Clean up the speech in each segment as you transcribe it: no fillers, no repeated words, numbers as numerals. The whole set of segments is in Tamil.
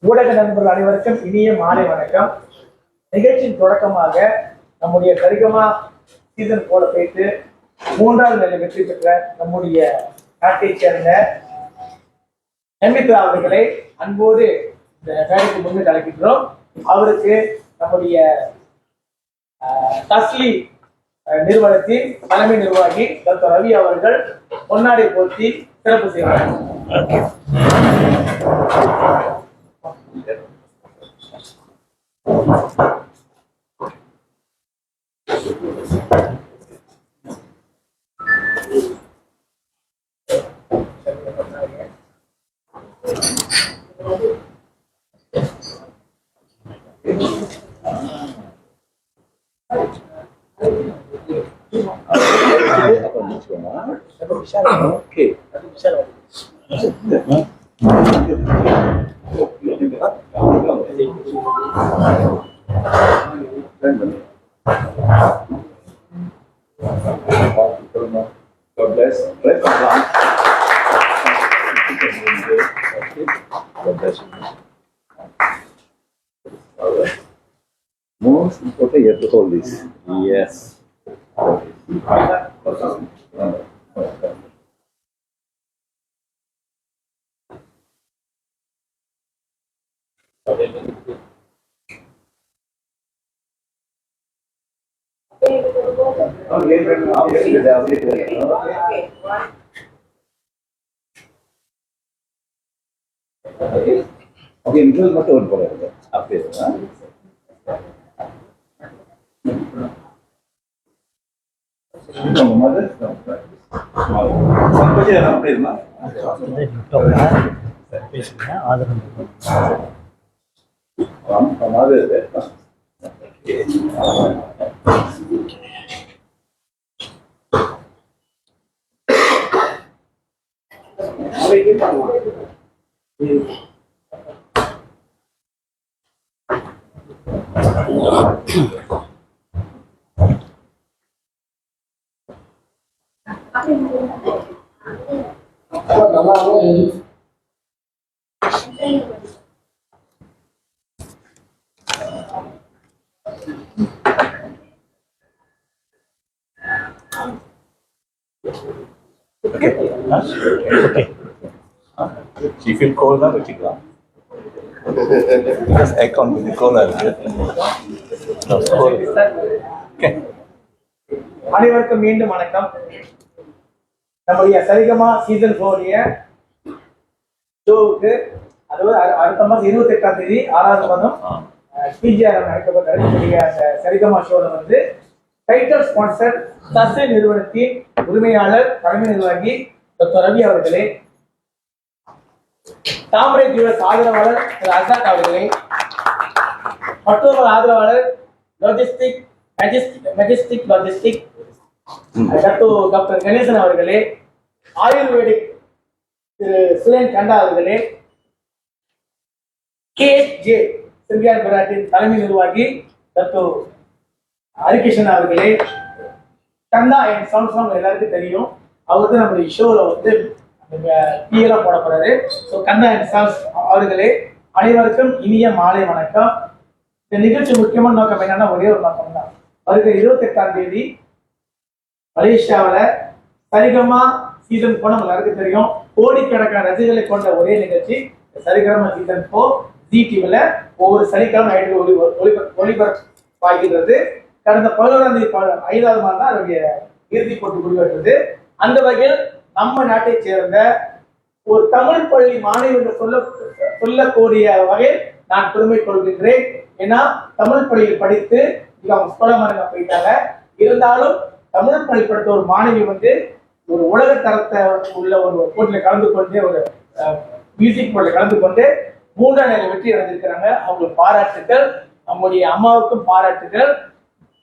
ஊடக நண்பர்கள் அனைவருக்கும் இனிய மாலை வணக்கம். நிகழ்ச்சியின் தொடக்கமாக நம்முடைய சரிகமா சீசன் போல போயிட்டு 3வது நிலை வெற்றி பெற்ற நம்முடைய நாட்டை சேர்ந்த எம்மித்ரா அவர்களை அன்போடு இந்த வேலைக்கு முன்னுக்கு அழைக்கின்றோம். அவருக்கு நம்முடைய தஸ்லி நிறுவனத்தின் தலைமை நிர்வாகி டாக்டர் ரவி அவர்கள் பொன்னாடை போர்த்தி சிறப்பு செய்வார். God bless. God bless you. Most important, you have to hold this. Yes. Okay, itu betul boleh. Apa itu? She feel cold now, but she can't. Because aircon will be cold. No, cold. Okay. அனைவருக்கும் மீண்டும் வணக்கம். நம்முடைய சரிகமா சீசன் 4 ஷோவுக்கு அதாவது அடுத்த மாதம் 28ஆம் தேதி 6வது மாதம் பிஜிஆர் நடக்கக்கூடிய சரிகமா ஷோல வந்து டைட்டில் ஸ்பான்சர் தஸ்லி நிறுவனத்தின் உரிமையாளர் தலைமை நிர்வாகி டாக்டர் ரவி அவர்களே, தாமரை ஜுவல்ஸ் ஆதரவாளர் திரு அசாத் அவர்களே, மற்றொரு ஆதரவாளர் மெஜஸ்டிக் லாஜிஸ்டிக் டாக்டர் கணேசன் அவர்களே, ஆயுர்வேதிக் திரு சுலேன் கண்டா அவர்களே, KJ சிங்கியார் பராட்டின் தலைமை நிர்வாகி டாக்டர் ஹரிகிருஷ்ணன் அவர்களே, கண்டா என் சவுண்ட் எல்லாருக்கும் தெரியும். அவர் தான் நம்மளுடைய ஷோல வந்து பிஎல்லாம் போட போறாரு. ஸோ கண்டா என் சால்ஸ் அவர்களே, அனைவருக்கும் இனிய மாலை வணக்கம். இந்த நிகழ்ச்சி முக்கியமான நோக்கம் என்னன்னா ஒரே ஒரு நோக்கம் தான். வருகிற 28ஆம் தேதி மலேசியாவில் சரிகமா சீசன் 4 நம்ம எல்லாருக்கும் தெரியும். கோடிக்கணக்கான ரசிகர்களை கொண்ட ஒரே நிகழ்ச்சி சரிகமா சீசன் 4 ஜி டிவில ஒவ்வொரு சனிக்கிழமை நைட்டு ஒளிபரப்பாகிறது. கடந்த 11ஆம் தேதி 5வது மாதம் தான் அதனுடைய இறுதி போட்டு முடிவெற்றது. அந்த வகையில் நம்ம நாட்டை சேர்ந்த ஒரு தமிழ் பள்ளி மாணவர்கள் சொல்லக்கூடிய வகையில் நான் பெருமை கொள்கின்றேன். ஏன்னா தமிழ் பள்ளியில் படித்து அவங்க ஸ்கோலமாரங்க போயிட்டாங்க. இருந்தாலும் தமிழ் பள்ளி படித்த ஒரு மாணவி வந்து ஒரு உலக தரத்தை உள்ள ஒரு போட்டியில கலந்து கொண்டு ஒரு மியூசிக் போட்டியில கலந்து கொண்டு 3ஆம் நிலை வெற்றி அடைஞ்சிருக்கிறாங்க. அவங்களுக்கு பாராட்டுகள். நம்முடைய அம்மாவுக்கும் பாராட்டுகள்.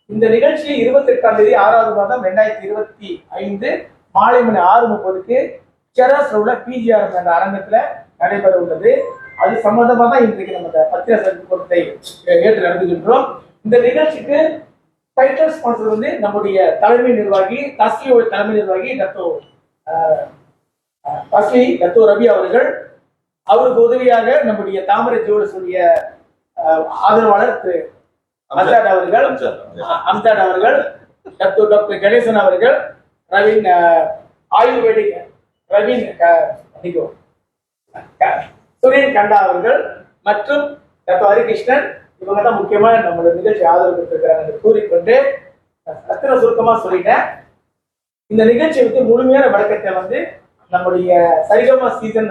இந்த நிகழ்ச்சி 28ஆம் தேதி 6வது மாதம் 2025 மாலை மணி 6:30க்கு செராஸ் உள்ள பிஜிஆர் என்ற அரங்கத்துல நடைபெற உள்ளது. அது சம்பந்தமா தான் இன்றைக்கு நம்ம பத்திரிகை கூட்டத்தை ஏற்று நடத்துகின்றோம். இந்த நிகழ்ச்சிக்கு டைட்டில் ஸ்பான்சர் வந்து நம்முடைய தலைமை நிர்வாகி தஸ்லியோட தலைமை நிர்வாகி டாக்டர் ரவி அவர்கள். அவருக்கு உதவியாக நம்முடைய தாமரை ஜுவல்ஸுடைய ஆதரவாளர் திரு அம்ஜாட் அவர்கள், டாக்டர் கணேசன் அவர்கள், ரவீன் ஆயுர்வேதிக் ரவீன் சுரேன் கண்டா அவர்கள் மற்றும் டாக்டர் ஹரிகிருஷ்ணன், இவங்க தான் முக்கியமான நம்மளுடைய நிகழ்ச்சி ஆதரவு கொடுத்திருக்கிறாங்க என்று கூறிக்கொண்டு அத்தனை சுருக்கமா சொல்லிட்டேன். இந்த நிகழ்ச்சி முழுமையான விளக்கத்தை நம்முடைய சரிகமா சீசன்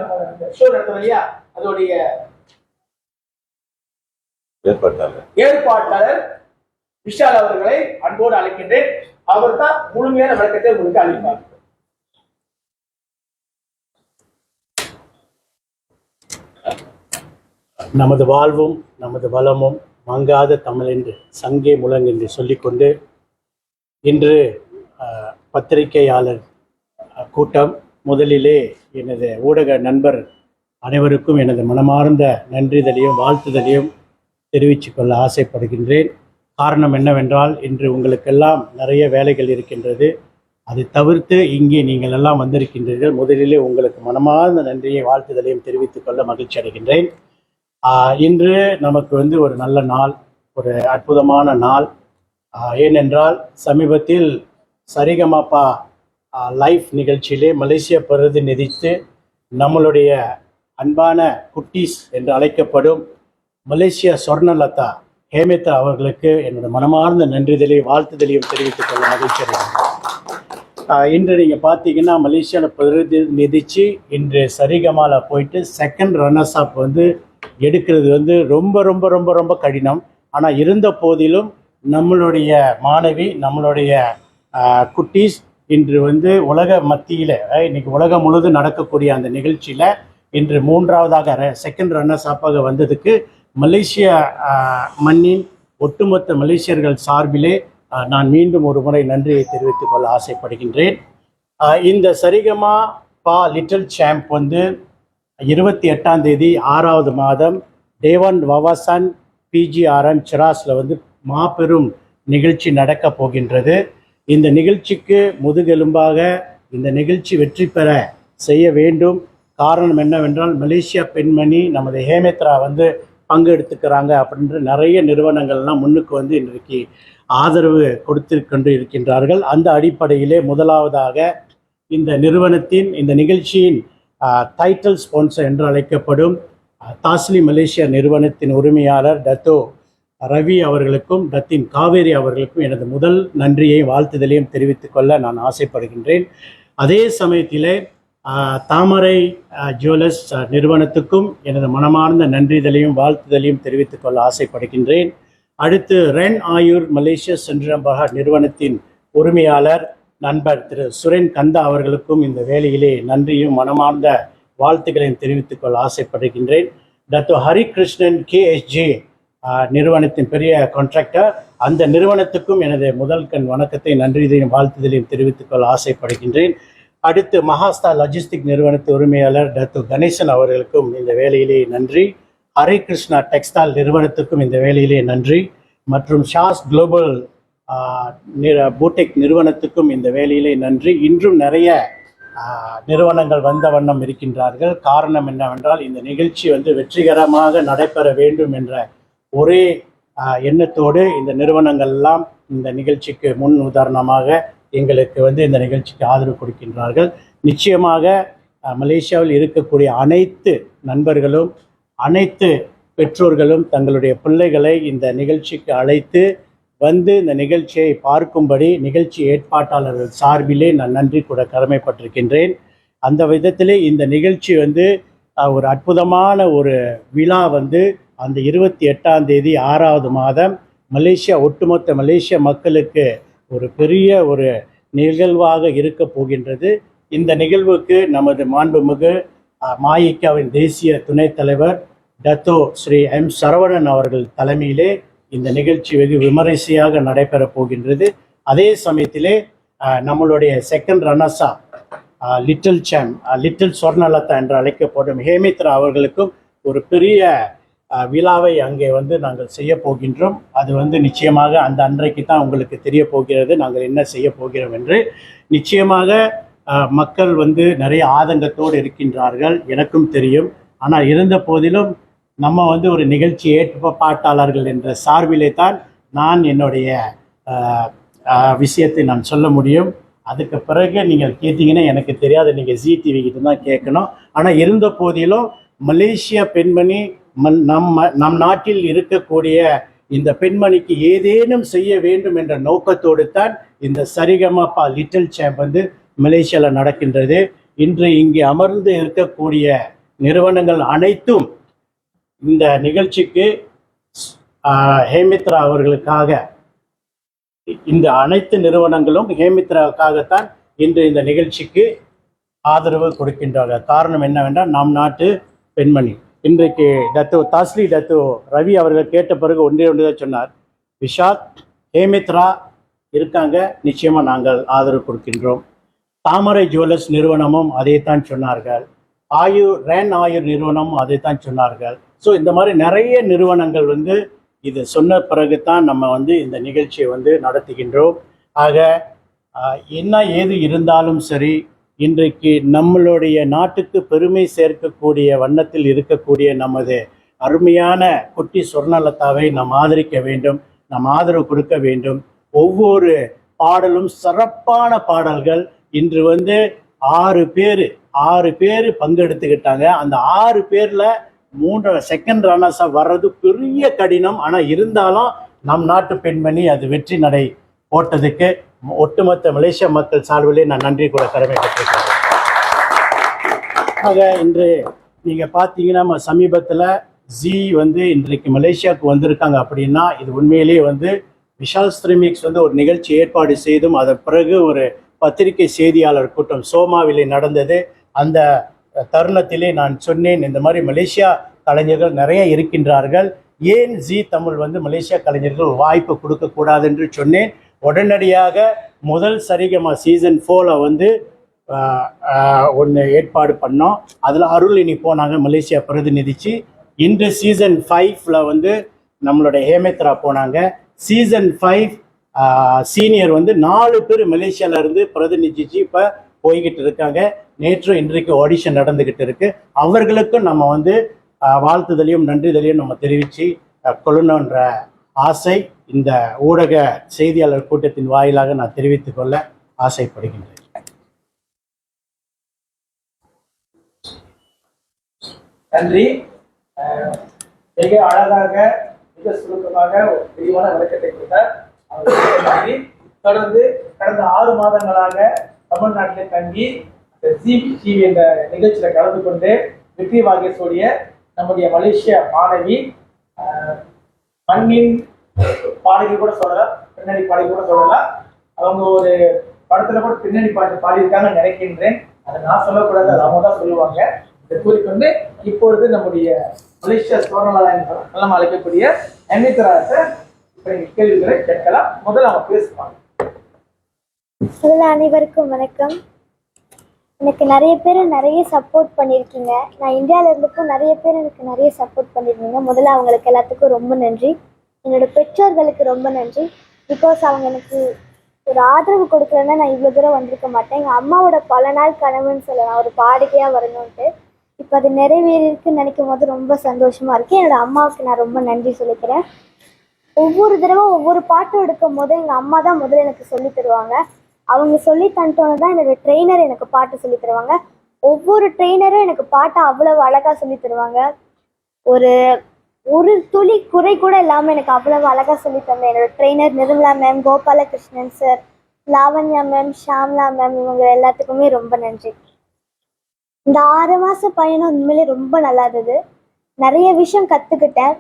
ஷோ நடத்தும் இல்லையா, அதோடைய ஏற்பாட்டாளர் விஷால் அவர்களை அன்போடு அழைக்கின்றேன். அவர் தான் முழுமையான விளக்கத்தை உங்களுக்கு அளிப்பார். நமது வாழ்வும் நமது வளமும் மங்காத தமிழென்று சங்கே முழங்கென்று சொல்லிக்கொண்டு இன்று பத்திரிகையாளர் கூட்டம், முதலிலே எனது ஊடக நண்பர் அனைவருக்கும் எனது மனமார்ந்த நன்றிதலையும் வாழ்த்துதலையும் தெரிவித்துக் கொள்ள ஆசைப்படுகின்றேன். காரணம் என்னவென்றால், இன்று உங்களுக்கெல்லாம் நிறைய வேலைகள் இருக்கின்றது. அதை தவிர்த்து இங்கே நீங்கள் எல்லாம் வந்திருக்கின்றீர்கள். முதலிலே உங்களுக்கு மனமார்ந்த நன்றியை வாழ்த்துதலையும் தெரிவித்துக் கொள்ள மகிழ்ச்சி அடைகின்றேன். இன்று நமக்கு ஒரு நல்ல நாள், ஒரு அற்புதமான நாள். ஏனென்றால் சமீபத்தில் சரிகமபா லைஃப் நிகழ்ச்சியிலே மலேசிய பிரதிநிதித்து நம்மளுடைய அன்பான குட்டீஸ் என்று அழைக்கப்படும் மலேசியா சொர்ணலதா ஹேமித்ரா அவர்களுக்கு என்னோட மனமார்ந்த நன்றிதலையும் வாழ்த்துதலையும் தெரிவித்துக் கொள்ள மகிழ்ச்சி அடைகிறேன். இன்று நீங்கள் பார்த்தீங்கன்னா மலேசியாவில் பிரதிநிதிச்சு இன்று சரிகமால போயிட்டு செகண்ட் ரன்னர்ஸ் அப் எடுக்கிறது ரொம்ப ரொம்ப ரொம்ப ரொம்ப கடினம். ஆனால் இருந்த போதிலும் நம்மளுடைய மாணவி, நம்மளுடைய குட்டீஸ் இன்று உலக மத்தியில் இன்னைக்கு உலகம் முழுவதும் நடக்கக்கூடிய அந்த நிகழ்ச்சியில் இன்று மூன்றாவதாக செகண்ட் ரன்னர்ஸ் அப்பாக வந்ததுக்கு மலேசிய மண்ணின் ஒட்டுமொத்த மலேசியர்கள் சார்பிலே நான் மீண்டும் ஒரு முறை நன்றியை தெரிவித்துக் கொள்ள ஆசைப்படுகின்றேன். இந்த சரிகமா பா லிட்டில் சாம்ப் 28ஆம் தேதி 6வது மாதம் டேவன் வவாசான் PGRN சிராஸில் மாபெரும் நிகழ்ச்சி நடக்க போகின்றது. இந்த நிகழ்ச்சிக்கு முதுகெலும்பாக இந்த நிகழ்ச்சி வெற்றி பெற செய்ய வேண்டும். காரணம் என்னவென்றால், மலேசியா பெண்மணி நமது ஹேமித்ரா பங்கெடுத்துக்கிறாங்க அப்படின்ற நிறைய நிறுவனங்கள்லாம் முன்னுக்கு இன்றைக்கு ஆதரவு கொடுத்து கொண்டு இருக்கின்றார்கள். அந்த அடிப்படையிலே முதலாவதாக இந்த நிறுவனத்தின் இந்த நிகழ்ச்சியின் டைட்டில் ஸ்பான்சர் என்று அழைக்கப்படும் தாஸ்லி மலேசியா நிறுவனத்தின் உரிமையாளர் டத்தோ ரவி அவர்களுக்கும் டத்தின் காவேரி அவர்களுக்கும் எனது முதல் நன்றியை வாழ்த்துதலையும் தெரிவித்துக் கொள்ள நான் ஆசைப்படுகின்றேன். அதே சமயத்திலே தாமரை ஜுவல்லர்ஸ் நிறுவனத்துக்கும் எனது மனமார்ந்த நன்றிதலையும் வாழ்த்துதலையும் தெரிவித்துக் கொள்ள ஆசைப்படுகின்றேன். அடுத்து ரென் ஆயுர் மலேசியா சென்ட்ரம்பகா நிறுவனத்தின் உரிமையாளர் நண்பர் திரு சுரேன் கந்தா அவர்களுக்கும் இந்த வேளையிலே நன்றியும் மனமார்ந்த வாழ்த்துக்களையும் தெரிவித்துக் கொள்ள ஆசைப்படுகின்றேன். டாக்டர் ஹரிகிருஷ்ணன் KSJ நிறுவனத்தின் பெரிய கான்ட்ராக்டர், அந்த நிறுவனத்துக்கும் எனது முதல் கண் வணக்கத்தை நன்றியையும் வாழ்த்துதலையும் தெரிவித்துக் கொள்ள ஆசைப்படுகின்றேன். அடுத்து மகாஸ்தா லாஜிஸ்டிக் நிறுவனத்தின் உரிமையாளர் டாக்டர் கணேசன் அவர்களுக்கும் இந்த வேளையிலே நன்றி. ஹரிகிருஷ்ணா டெக்ஸ்டைல் நிறுவனத்துக்கும் இந்த வேளையிலே நன்றி. மற்றும் ஷாஸ் குளோபல் பூட்டெக் நிறுவனத்துக்கும் இந்த வேளையிலே நன்றி. இன்றும் நிறைய நிறுவனங்கள் வந்த வண்ணம் இருக்கின்றார்கள். காரணம் என்னவென்றால், இந்த நிகழ்ச்சி வெற்றிகரமாக நடைபெற வேண்டும் என்ற ஒரே எண்ணத்தோடு இந்த நிறுவனங்கள் எல்லாம் இந்த நிகழ்ச்சிக்கு முன் உதாரணமாக எங்களுக்கு இந்த நிகழ்ச்சிக்கு ஆதரவு கொடுக்கின்றார்கள். நிச்சயமாக மலேசியாவில் இருக்கக்கூடிய அனைத்து நண்பர்களும் அனைத்து பெற்றோர்களும் தங்களுடைய பிள்ளைகளை இந்த நிகழ்ச்சிக்கு அழைத்து இந்த நிகழ்ச்சியை பார்க்கும்படி நிகழ்ச்சி ஏற்பாட்டாளர்கள் சார்பிலே நான் நன்றி கூட கடமைப்பட்டிருக்கின்றேன். அந்த விதத்திலே இந்த நிகழ்ச்சி ஒரு அற்புதமான ஒரு விழா அந்த 28ஆம் தேதி 6வது மாதம் மலேசியா ஒட்டுமொத்த மலேசிய மக்களுக்கு ஒரு பெரிய ஒரு நிகழ்வாக இருக்க போகின்றது. இந்த நிகழ்வுக்கு நமது மாண்புமிகு மாயிக்காவின் தேசிய துணைத் தலைவர் டத்தோ ஸ்ரீ M. சரவணன் அவர்கள் தலைமையிலே இந்த நிகழ்ச்சி வெகு விமரிசையாக நடைபெறப் போகின்றது. அதே சமயத்திலே நம்மளுடைய செகண்ட் ரன்னர்ஸா லிட்டில் சொர்ணலதா என்று அழைக்கப்படும் ஹேமித்ரா அவர்களுக்கும் ஒரு பெரிய விழாவை அங்கே நாங்கள் செய்ய போகின்றோம். அது நிச்சயமாக அந்த அன்றைக்கு தான் உங்களுக்கு தெரிய போகிறது நாங்கள் என்ன செய்ய போகிறோம் என்று. நிச்சயமாக மக்கள் நிறைய ஆதங்கத்தோடு இருக்கின்றார்கள், எனக்கும் தெரியும். ஆனால் இருந்த போதிலும் நம்ம வந்து ஒரு நிகழ்ச்சி ஏற்பாட்டாளர்கள் என்ற சார்பிலே தான் நான் என்னுடைய விஷயத்தை நான் சொல்ல முடியும். அதுக்கு பிறகு நீங்கள் கேட்டீங்கன்னா எனக்கு தெரியாது, நீங்கள் ஜி டிவி கிட்ட தான் கேட்கணும். ஆனால் இருந்த போதிலும் மலேசிய பெண்மணி நம் நாட்டில் இருக்கக்கூடிய இந்த பெண்மணிக்கு ஏதேனும் செய்ய வேண்டும் என்ற நோக்கத்தோடு தான் இந்த சரிகமபா லிட்டில் சேம்ப் வந்து மலேசியாவில் நடக்கின்றது. இன்று இங்கே அமர்ந்து இருக்கக்கூடிய நிறுவனங்கள் அனைத்தும் இந்த நிகழ்ச்சிக்கு ஹேமித்ரா அவர்களுக்காக, இந்த அனைத்து நிறுவனங்களும் ஹேமித்ராவுக்காகத்தான் இன்று இந்த நிகழ்ச்சிக்கு ஆதரவு கொடுக்கின்றார்கள். காரணம் என்னவென்றால் நம் நாட்டு பெண்மணி. இன்றைக்கு தாஸ்லி ரவி அவர்கள் கேட்ட பிறகு ஒன்றே தான் சொன்னார், விஷால் ஹேமித்ரா இருக்காங்க, நிச்சயமாக நாங்கள் ஆதரவு கொடுக்கின்றோம். தாமரை ஜுவல்லர்ஸ் நிறுவனமும் அதைத்தான் சொன்னார்கள். ரேன் ஆயுர் நிறுவனமும் அதைத்தான் சொன்னார்கள். ஸோ இந்த மாதிரி நிறைய நிறுவனங்கள் வந்து இது சொன்ன பிறகு தான் நம்ம வந்து இந்த நிகழ்ச்சியை வந்து நடத்துகின்றோம். ஆக என்ன ஏது இருந்தாலும் சரி, இன்றைக்கு நம்மளுடைய நாட்டுக்கு பெருமை சேர்க்கக்கூடிய வண்ணத்தில் இருக்கக்கூடிய நமது அருமையான குட்டி சொர்ணலதாவை நாம் ஆதரிக்க வேண்டும், நாம் ஆதரவு கொடுக்க வேண்டும். ஒவ்வொரு பாடலும் சிறப்பான பாடல்கள். இன்று வந்து 6 பேர் பங்கெடுத்துக்கிட்டாங்க. அந்த 6 பேரில் 3 செகண்ட் ரன்னர்ஸாக வர்றது பெரிய கடினம். ஆனால் இருந்தாலும் நம் நாட்டு பெண்மணி அது வெற்றி நடை போட்டதுக்கு ஒட்டுமொத்த மலேசிய மக்கள் சார்பிலே நான் நன்றி கூட கடமைப்பட்டிருக்கிறேன். ஆக இன்று நீங்கள் பார்த்தீங்கன்னா சமீபத்தில் ஜி வந்து இன்றைக்கு மலேசியாவுக்கு வந்திருக்காங்க. அப்படின்னா இது உண்மையிலேயே வந்து விஷால் ஸ்ட்ரீமிக்ஸ் வந்து ஒரு நிகழ்ச்சி ஏற்பாடு செய்தும் அதன் பிறகு ஒரு பத்திரிகை செய்தியாளர் கூட்டம் சோமாவிலே நடந்தது. அந்த தருணத்திலே நான் சொன்னேன், இந்த மாதிரி மலேசியா கலைஞர்கள் நிறைய இருக்கின்றார்கள், ஏன் ஜி தமிழ் வந்து மலேசியா கலைஞர்கள் வாய்ப்பு கொடுக்கக்கூடாது என்று சொன்னேன். உடனடியாக முதல் சரிகமா சீசன் 4 வந்து ஒன்று ஏற்பாடு பண்ணோம். அதில் அருளினி போனாங்க, மலேசியா பிரதிநிதிச்சு. இன்று சீசன் 5 வந்து நம்மளுடைய ஹேமித்ரா போனாங்க. சீசன் 5 சீனியர் வந்து 4 பேர் மலேசியாவிலேருந்து பிரதிநிதிச்சு இப்போ போய்கிட்டு இருக்காங்க. நேற்று இன்றைக்கு ஆடிஷன் நடந்துக்கிட்டு இருக்கு. அவர்களுக்கும் நம்ம வந்து வாழ்த்துதலையும் நன்றிதலையும் நம்ம தெரிவித்து கொள்ளணுன்ற ஆசை இந்த ஊடக செய்தியாளர் கூட்டத்தின் வாயிலாக நான் தெரிவித்துக் கொள்ள ஆசைப்படுகின்றேன். நன்றி. மிக அழகாக, மிக சுருக்கமாக ஒரு விரிவான விளக்கத்தை கொடுத்தார். நன்றி. தொடர்ந்து கடந்த 6 மாதங்களாக தமிழ்நாட்டிலே தங்கி ஜி என்ற நிகழ்ச்சியில கலந்து கொண்டு வெற்றி வாகேஷோடைய நம்முடைய மலேசிய மாணவி, மண்ணின் பாடகி கூட சொல்லலாம், பின்னணி பாடகி கூட சொல்லலாம். அவங்க ஒரு படத்துல கூட பின்னணி பாட்டு பாடியிருக்காங்கன்னு நினைக்கின்றேன். அதை நான் சொல்லக்கூடாது, அது அவங்க தான் சொல்லுவாங்க. இதை கூறிக்கொண்டு இப்பொழுது நம்முடைய மலேசியா ஸ்வர்ணலதா அழைக்கக்கூடிய ஹேமித்ராஸை இப்ப நீங்க கேள்விகளை கேட்கலாம். முதல்ல அவங்க பேசுவாங்க. அனைவருக்கும் வணக்கம். எனக்கு நிறைய பேர் நிறைய சப்போர்ட் பண்ணியிருக்கீங்க. நான் இந்தியாவில் இருந்தப்போ நிறைய பேர் எனக்கு நிறைய சப்போர்ட் பண்ணியிருக்கீங்க. முதல்ல அவங்களுக்கு எல்லாத்துக்கும் ரொம்ப நன்றி. என்னோட பெற்றோர்களுக்கு ரொம்ப நன்றி. பிகாஸ் அவங்க எனக்கு ஒரு ஆதரவு கொடுக்கலன்னா நான் இவ்வளோ தூரம் வந்திருக்க மாட்டேன். எங்கள் அம்மாவோட பல நாள் கனவுன்னு சொல்லலாம், ஒரு பாடகையாக வரணுன்ட்டு. இப்போ அது நிறைவேறிஇருக்குன்னு நினைக்கும் போது ரொம்ப சந்தோஷமாக இருக்குது. என்னோட அம்மாவுக்கு நான் ரொம்ப நன்றி சொல்லிக்கிறேன். ஒவ்வொரு தடவை ஒவ்வொரு பாட்டு எடுக்கும் போது எங்கள் அம்மா தான் முதல்ல எனக்கு சொல்லி தருவாங்க. அவங்க சொல்லி தந்துட்டோன்னு தான் என்னோட ட்ரெயினர் எனக்கு பாட்டு சொல்லி தருவாங்க. ஒவ்வொரு ட்ரெயினரும் எனக்கு பாட்டை அவ்வளவு அழகாக சொல்லி தருவாங்க. ஒரு துளி குறை கூட இல்லாமல் எனக்கு அவ்வளவு அழகாக சொல்லி தந்தேன் என்னோட trainer Nirmala ma'am, Gopalakrishnan sir, Lavanya ma'am, Shamla ma'am, இவங்க எல்லாத்துக்குமே ரொம்ப நன்றி. இந்த 6 மாத பயணம் உண்மையிலே ரொம்ப நல்லா இருந்தது. நிறைய விஷயம் கற்றுக்கிட்டேன்.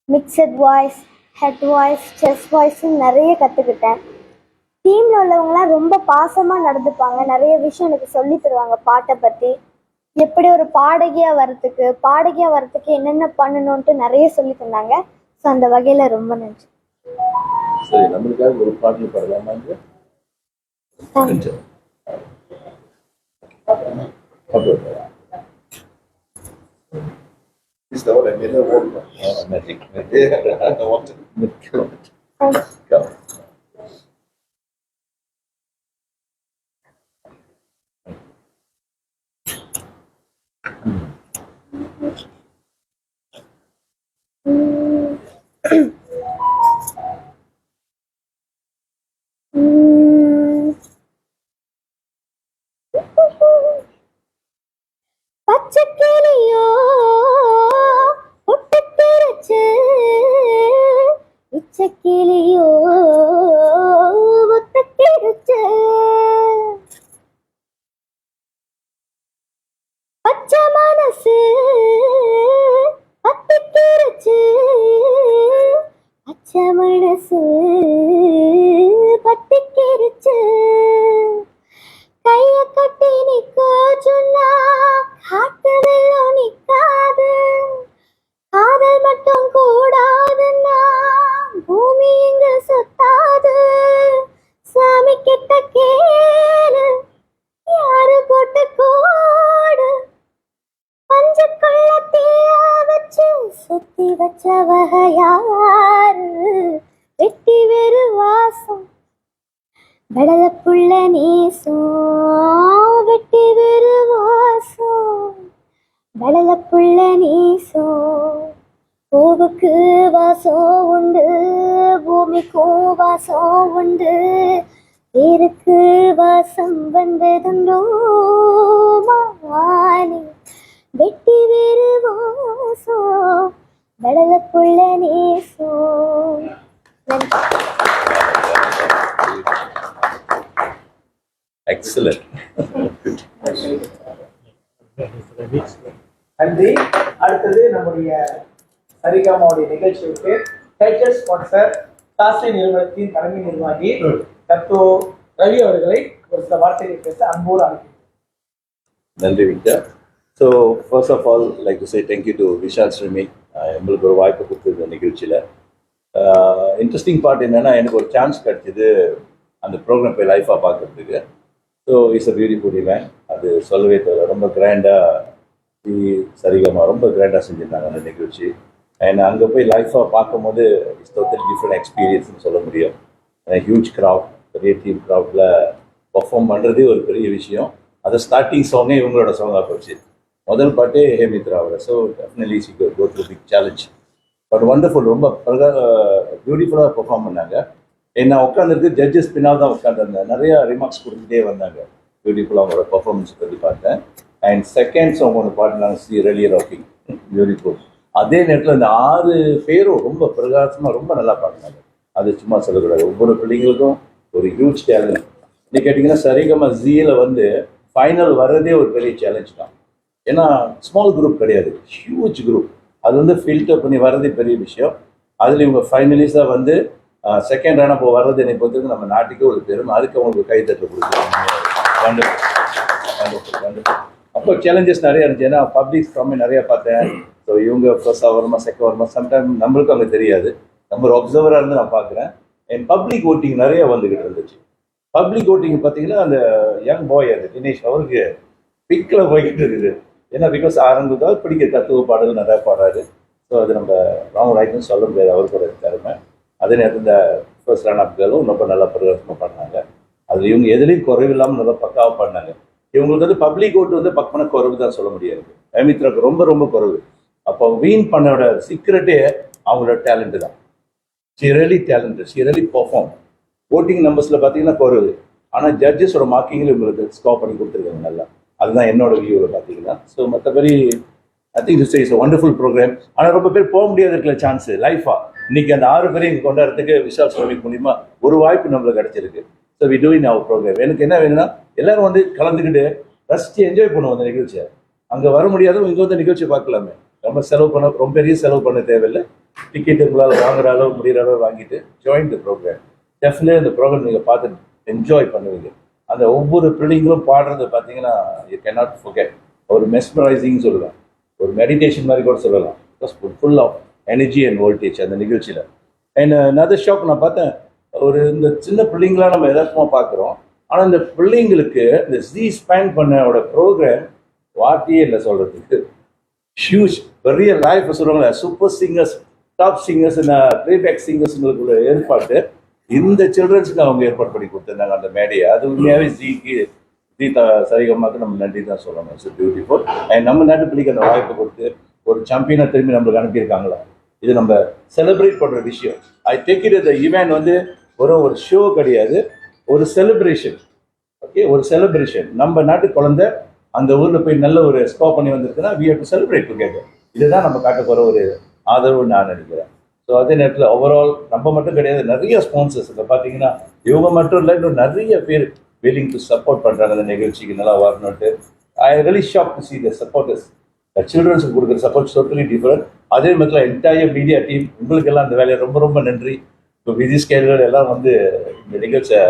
Mixed voice, head voice, chest வாய்ஸ்ன்னு நிறைய கற்றுக்கிட்டேன். டீமில் உள்ளவங்களாம் ரொம்ப பாசமாக நடந்துப்பாங்க. நிறைய விஷயம் எனக்கு சொல்லி தருவாங்க பாட்டை பற்றி, எப்படி ஒரு பாடகியாக வரத்துக்கு என்னென்ன பண்ணணுன்ட்டு நிறைய சொல்லி தந்தாங்க. ஸோ அந்த வகையில் ரொம்ப நன்றி. சரி, நம்மளுக்காக ஒரு பாடல் பாடலாமா? Is that what I made? Magic. I want to go. வச்சவக யாரு, வெட்டி வெறு வாசம் வடல புள்ள நேசம், வெட்டி வெறு வாசம் வடல புள்ள நேசம். பூவுக்கு வாசம் உண்டு, பூமிக்கும் வாசம் உண்டு, பேருக்கு வாசம் வந்ததுண்டோ மானே, வெட்டி வேறு வாசம் வடல புள்ள நேசம். Excellent. நன்றி. அடுத்தது நம்முடைய சரிகமாவுடைய நிகழ்ச்சிக்கு டைட்டில் ஸ்பான்சர் தாஸ்லி நிறுவனத்தின் தலைமை நிர்வாகி தத்தோ ரவி அவர்களை ஒரு சில வார்த்தைகளை பேச அன்போடு அழைக்கிறேன். Nandri Victor. So first of all, like to say thank you to Vishal Srimi. எங்களுக்கு ஒரு வாய்ப்பு கொடுத்தது நிகழ்ச்சியில். இன்ட்ரெஸ்டிங் பார்ட் என்னென்னா, எனக்கு ஒரு சான்ஸ் கிடச்சிது அந்த ப்ரோக்ராம் போய் லைஃபாக பார்க்குறதுக்கு. So it's a beautiful event. அது சொல்லவே தேவை, ரொம்ப கிராண்டாக சரிகமா ரொம்ப கிராண்டாக செஞ்சுருந்தாங்க அந்த நிகழ்ச்சி. அண்ட் அங்கே போய் லைஃபாக பார்க்கும்போது இட்ஸ் டோட்டலி டிஃப்ரெண்ட் எக்ஸ்பீரியன்ஸ்னு சொல்ல முடியும். ஹியூஜ் க்ரௌட், பெரிய டீம் க்ரௌட்டில் பர்ஃபார்ம் பண்ணுறதே ஒரு பெரிய விஷயம். அது ஸ்டார்டிங் சாங்கே இவங்களோட சாங்காக போச்சு. முதல் பாட்டே ஹேமித்ராவோட. So definitely she go through big challenge. But wonderful, ரொம்ப பியூட்டிஃபுல்லாக பெர்ஃபார்ம் பண்ணாங்க. நான் உட்காந்துருக்கு ஜட்ஜஸ் பின்னால் தான் உட்காந்துருந்தேன். நிறையா ரிமார்க்ஸ் கொடுத்துட்டே வந்தாங்க. பியூட்டிஃபுல்லாக அவங்களோட பர்ஃபார்மன்ஸ் பற்றி பார்த்தேன். அண்ட் செகண்ட் சாங் ஒன்று பாடினாங்க, சி ரியலி ராக்கிங், பியூட்டிஃபுல். அதே நேரத்தில் இந்த 6 பேரும் ரொம்ப பிரகாசமாக ரொம்ப நல்லா பாடினாங்க. அது சும்மா சொல்லக்கூடாது. ஒவ்வொரு பிள்ளைங்களுக்கும் ஒரு ஹியூஜ் டேலண்ட். இன்னைக்கு கேட்டிங்கன்னா சரிகமா ஜியில் வந்து ஃபைனல் வர்றதே ஒரு பெரிய சேலஞ்ச் தான். ஏன்னா ஸ்மால் குரூப் கிடையாது, ஹியூஜ் குரூப். அது வந்து ஃபில்டர் பண்ணி வர்றதே பெரிய விஷயம். அதில் இவங்க ஃபைனலிஸ்டாக வந்து செகண்ட் ரன் அப்போ வர்றது என்னை பொறுத்தவரைக்கும் நம்ம நாட்டுக்கே ஒரு பெரும். அதுக்கு அவங்களுக்கு கைத்தட்டல் கொடுக்குறாங்க. அப்போ சேலஞ்சஸ் நிறையா இருந்துச்சு. ஏன்னா பப்ளிக் கம்மி நிறையா பார்த்தேன். ஸோ இவங்க ஃபர்ஸ்ட் வருமா செகண்ட் வருமா சம்டைம் நம்மளுக்கும் அங்கே தெரியாது. நம்ம ஒரு அப்சர்வராக இருந்து நான் பார்க்குறேன். என் பப்ளிக் ஓட்டிங் நிறைய வந்துக்கிட்டு இருந்துச்சு. பப்ளிக் ஓட்டிங் பார்த்தீங்கன்னா அந்த யங் பாய் அது தினேஷ் அவருக்கு பிக்கில் போய்கிட்டு இருக்குது. ஏன்னா பிகாஸ் ஆரம்பத்தாவது பிடிக்க தத்துவ பாடல் நிறையா பாடாது. ஸோ அது நம்ம ராங் ரைட்னு சொல்ல முடியாது, அவருக்கு ஒரு திறமை. அதே நேரத்தில் இந்த ஃபர்ஸ்ட் ரன் அப்களும் ரொம்ப நல்லா பிரகாசமாக பண்ணாங்க. அதில் இவங்க எதுலேயும் குறைவில்லாமல் நல்லா பக்காவாக பண்ணாங்க. இவங்களுக்கு வந்து பப்ளிக் ஓட்டு வந்து பக்கமான குறைவு தான் சொல்ல முடியாது. ஹேமித்ராவுக்கு ரொம்ப ரொம்ப குறைவு. அப்போ வீன் பண்ணோட சீக்ரெட்டே அவங்களோட டேலண்ட்டு தான். She really talented, she really perform. Voting நம்பர்ஸில் பார்த்தீங்கன்னா குறைவு, ஆனால் ஜட்ஜஸோட மார்க்கிங்கில் உங்களுக்கு ஸ்கோர் பண்ணி கொடுத்துருக்காங்க நல்லா. அதுதான் என்னோட வியூவில் பார்த்தீங்கன்னா. ஸோ மற்றபடி I think this is wonderful program. ஆனால் ரொம்ப பேர் போக முடியாது இருக்கிற சான்ஸு லைஃபாக. இன்னைக்கு அந்த 6 பேரையும் இங்கே கொண்டாடுறதுக்கு விஷால் ஸ்வாமி மூலிமா ஒரு வாய்ப்பு நம்மளுக்கு கிடச்சிருக்கு. So we doing our program. எனக்கு என்ன வேணும்னா எல்லாரும் வந்து கலந்துக்கிட்டு ரசித்து என்ஜாய் பண்ணுவோம் அந்த நிகழ்ச்சியை. அங்கே வர முடியாதவங்க இங்கே வந்து நிகழ்ச்சி பார்க்கலாமே. ரொம்ப செலவு பண்ண, ரொம்ப பெரிய செலவு பண்ண தேவையில்லை. டிக்கெட்டு உங்களால் வாங்குற அளவு முடிகிற அளவு வாங்கிட்டு ஜாயின் த ப்ரோக்ராம். டெஃபினெட்லி இந்த ப்ரோக்ராம் நீங்கள் பார்த்து என்ஜாய் பண்ணுவீங்க. அந்த ஒவ்வொரு பிள்ளைங்களும் பாடுறது பார்த்தீங்கன்னா யூ கேனாட் ஃபர்கெட். ஒரு மெஸ்மரைசிங் சொல்லலாம், ஒரு மெடிடேஷன் மாதிரி கூட சொல்லலாம். Full of energy and voltage அந்த நிகழ்ச்சியில். அண்ட் another ஷாக் நான் பார்த்தேன், ஒரு இந்த சின்ன பிள்ளைங்களாம் நம்ம எதார்த்தமாக பார்க்குறோம். ஆனால் இந்த பிள்ளைங்களுக்கு இந்த ஸ்பேன் பண்ணோட ப்ரோக்ராம் வார்த்தையே இல்லை சொல்கிறதுக்கு. ஹியூஜ் பெரிய லைஃப் சொல்லுவாங்களே, super singers, top singers, playback சிங்கர்ஸுங்களுக்குள்ள ஏற்பாடு இந்த சில்ட்ரன்ஸுக்கு அவங்க ஏற்பாடு பண்ணி கொடுத்துருந்தாங்க அந்த மேடையை. அது உண்மையாகவே சரிகமாக்கு நம்ம நன்றி தான் சொல்லணும். It's beautiful. அண்ட் நம்ம நாட்டு பிள்ளைக்கு அந்த வாய்ப்பு கொடுத்து ஒரு சாம்பியனாக திரும்பி நம்மளுக்கு அனுப்பியிருக்காங்களா, இது நம்ம செலிப்ரேட் பண்ணுற விஷயம். I take it. இந்த ஈவெண்ட் வந்து ஒரு ஷோ கிடையாது, ஒரு செலிப்ரேஷன். ஓகே, ஒரு செலிப்ரேஷன். நம்ம நாட்டு குழந்தை அந்த ஊரில் போய் நல்ல ஒரு ஸ்கோர் பண்ணி வந்திருக்குன்னா we have to celebrate together. இதுதான் நம்ம காட்ட போகிற ஒரு ஆதரவு நான் நினைக்கிறேன். ஸோ அதே நேரத்தில் ஓவரால் நம்ம மட்டும் கிடையாது, நிறைய ஸ்பான்சர்ஸ் இப்போ பார்த்தீங்கன்னா இவங்க மட்டும் இல்லை, இன்னும் நிறைய பேர் willing to சப்போர்ட் பண்ணுறாங்க அந்த நிகழ்ச்சிக்கு நல்லா வரணுன்ட்டு. I really shock to see the supporters. சில்ட்ரன்ஸுக்கு கொடுக்குற சப்போர்ட் டோட்டலி டிஃப்ரெண்ட். அதே மாதிரி என்டையர் மீடியா டீம் உங்களுக்கெல்லாம் அந்த வேலையை ரொம்ப ரொம்ப நன்றி. இப்போ பிஸி ஸ்கேல்கள் எல்லாம் வந்து இந்த நிகழ்ச்சியை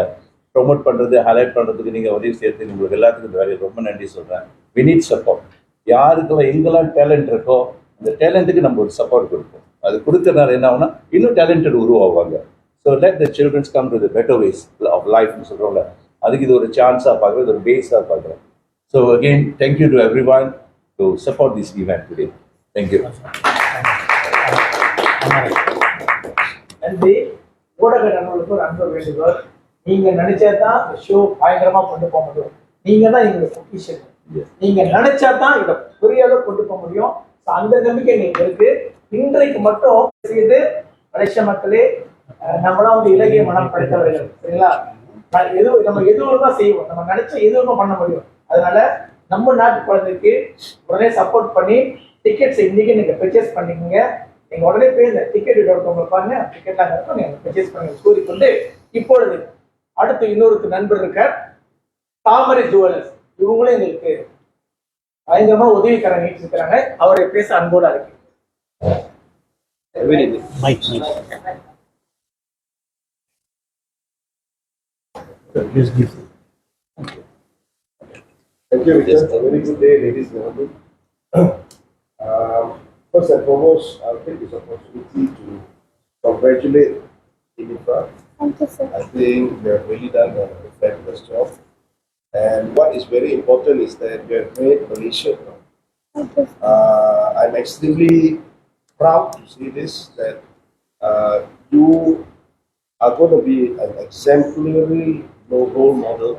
ப்ரொமோட் பண்ணுறது, ஹைலைட் பண்ணுறதுக்கு நீங்கள் உதவி சேர்த்து உங்களுக்கு எல்லாத்துக்கும் இந்த வேலையை ரொம்ப நன்றி சொல்கிறேன். we need support. யாருக்கெல்லாம் எங்கெல்லாம் டேலண்ட் இருக்கோ அந்த டேலண்ட்டுக்கு நம்ம ஒரு சப்போர்ட் கொடுப்போம். அது கொடுக்கறதுனால என்ன ஆகுனா இன்னும் டேலண்டட் உருவாவாங்க. So let the children come to the better ways of லைஃப்னு சொல்கிறோம்ல, அதுக்கு இது ஒரு சான்ஸாக பார்க்குறேன், இது ஒரு பேஸாக பார்க்குறேன். So again thank you to every one to support this event today. Thank you. நன்றி. ஊடக நண்பர்களுக்கு ஒரு அன்பு வேண்டுகோள். நீங்க நினைச்சாதான் ஷோ பயங்கரமா கொண்டு போக முடியும். நீங்க தான் எங்களுக்கு பொக்கிஷன். நீங்க நினைச்சாதான் இதை பெரிய அளவு கொண்டு போக முடியும். அந்த நம்பிக்கை எங்களுக்கு இருக்கு. இன்றைக்கு மட்டும் செய்து மலேசிய மக்களே, நம்மளாம் வந்து இலகிய மனம் படைத்தவர்கள், சரிங்களா? நம்ம எதுவுமா செய்வோம், நம்ம நினைச்ச எதுவுமா பண்ண முடியும். அதனால நம்ம நாட்டு குழந்தைக்கு உடனே சப்போர்ட் பண்ணி டிக்கெட்ஸ் இன்னைக்கு நீங்க பர்ச்சேஸ் பண்ணிக்கோங்க. நீங்க உடனே போய் இந்த டிக்கெட் எடுக்கிறவங்க பாருங்க, டிக்கெட்லாம் இருக்கும், நீங்க பர்ச்சேஸ் பண்ணி கூறிக்கொண்டு இப்பொழுது அடுத்து இன்னொரு நண்பர் இருக்கார், தாமரை ஜுவல்லர்ஸ். இவங்களும் எங்களுக்கு பயங்கரமா உதவிக்கரம் நீட்டிருக்கிறாங்க. அவரை பேச அன்போடு அழைக்கிறேன். Mic Thank you, Richard. A very good day, ladies and gentlemen. First and foremost, I'll take this opportunity to congratulate Inifra. Thank you, sir. I think they have really done a fabulous job. And what is very important is that you have made Malaysia proud. Thank you, sir. I'm extremely proud to see this, that you are going to be an exemplary role model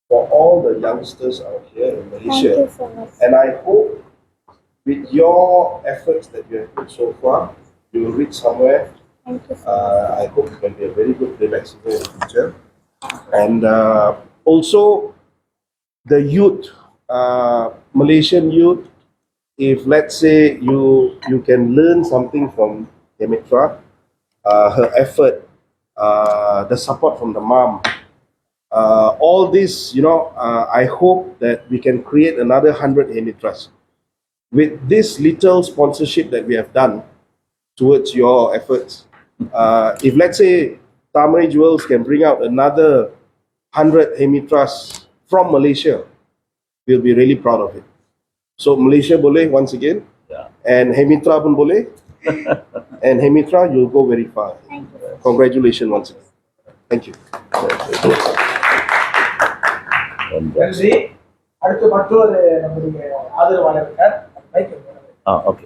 for all the youngsters out here in Thank Malaysia. you so much. And I hope with your efforts that you have put so far, you will reach somewhere. Thank you, sir. I hope you can be a very good playback singer in the future. And also, the youth, Malaysian youth, if let's say you can learn something from Demitra, her effort, the support from the mom, all this, I hope that we can create another 100 Demitras. With this little sponsorship that we have done towards your efforts, if let's say Tamari Jewels can bring out another 100 Demitras from Malaysia, we'll be really proud of it. So Malaysia boleh once again, and Hemitra pun boleh, and Hemitra you'll go very far. Thank you. Congratulations once again. Thank you. நன்றி. அடுத்து மற்றொரு நம்முடைய ஆதரவாளர் இருக்கார். ஓகே.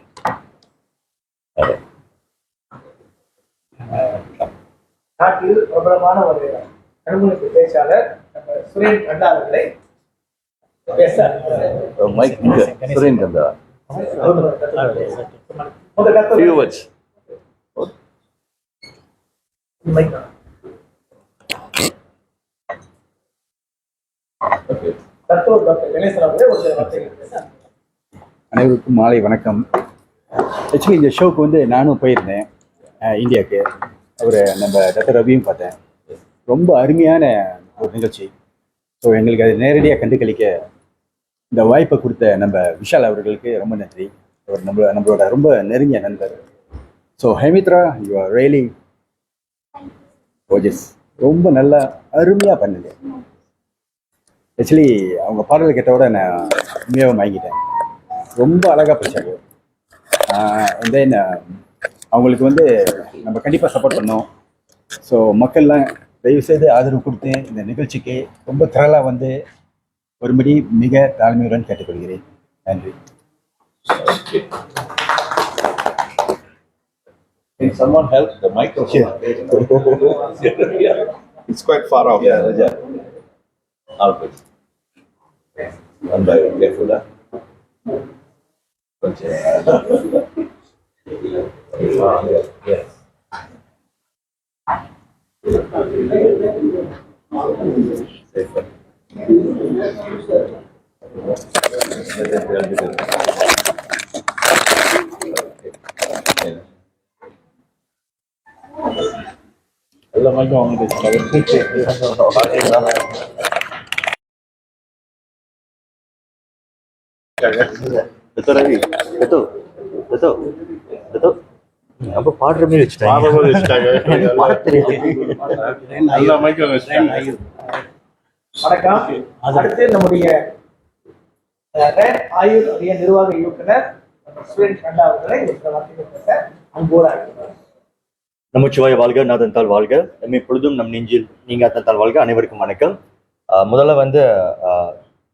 நாட்டில் பிரபலமான ஒரு கருமணிப்பு பேச்சாளர் நம்ம சுரேன் கண்டா அவர்களை பேச மைக் சுரேன் கந்தா. Few words. டாக்டர் கணேசன் அவர்களே ஒரு சில வார்த்தைகள் பேச. அனைவருக்கும் மாலை வணக்கம். ஆக்சுவலி இந்த ஷோக்கு வந்து நானும் போயிருந்தேன் இந்தியாவுக்கு. நம்ம டாக்டர் ரவியும் பார்த்தேன். ரொம்ப அருமையான ஒரு நிகழ்ச்சி. ஸோ எங்களுக்கு அதை நேரடியாக கண்டுகளிக்க இந்த வாய்ப்பை கொடுத்த நம்ம விஷால் அவர்களுக்கு ரொம்ப நன்றி. அவர் நம்மளோட ரொம்ப நெருங்கிய நண்பர். So Hemithra, you are really gorgeous. ரொம்ப நல்லா அருமையாக பண்ணுங்க. ஆக்சுவலி அவங்க பாடல் கேட்டோட நான் உண்மையாக வாங்கிட்டேன். ரொம்ப அழகாக படித்தாங்க. தென் அவங்களுக்கு வந்து நம்ம கண்டிப்பாக சப்போர்ட் பண்ணோம். ஸோ மக்கள்லாம் தயவுசெய்து ஆதரவு கொடுத்து இந்த நிகழ்ச்சிக்கு ரொம்ப திரளாக வந்து ஒருபடி மிக தாழ்மையுடன் கேட்டுக்கொள்கிறேன். நன்றி. Can someone help the microphone? It's quite far off. Yeah, Raja. All good. One by one, careful, huh? Yes. Safer. எல்லா மைக்கும் அவங்க betul Ravi, betul. Apa பாடுற மாதிரி வச்சுட்டாங்க. பாட தெரியாது. எல்லா மைக்கும் வச்சுட்டாங்க. வணக்கம். அடுத்து நம்முடைய ரெட் ஆயுள் நிர்வாக இயக்குனர் சுரேன் கண்டா அவர்களை ஒரு சில வார்த்தைகள் பேச அன்போடு அழைக்கிறேன். நமச்சிவாய வாழ்க, நாதன்தாள் வாழ்க, நம்மை பொழுதும் நம் நெஞ்சில் நீங்க தந்தால் வாழ்க. அனைவருக்கும் வணக்கம். முதல்ல வந்து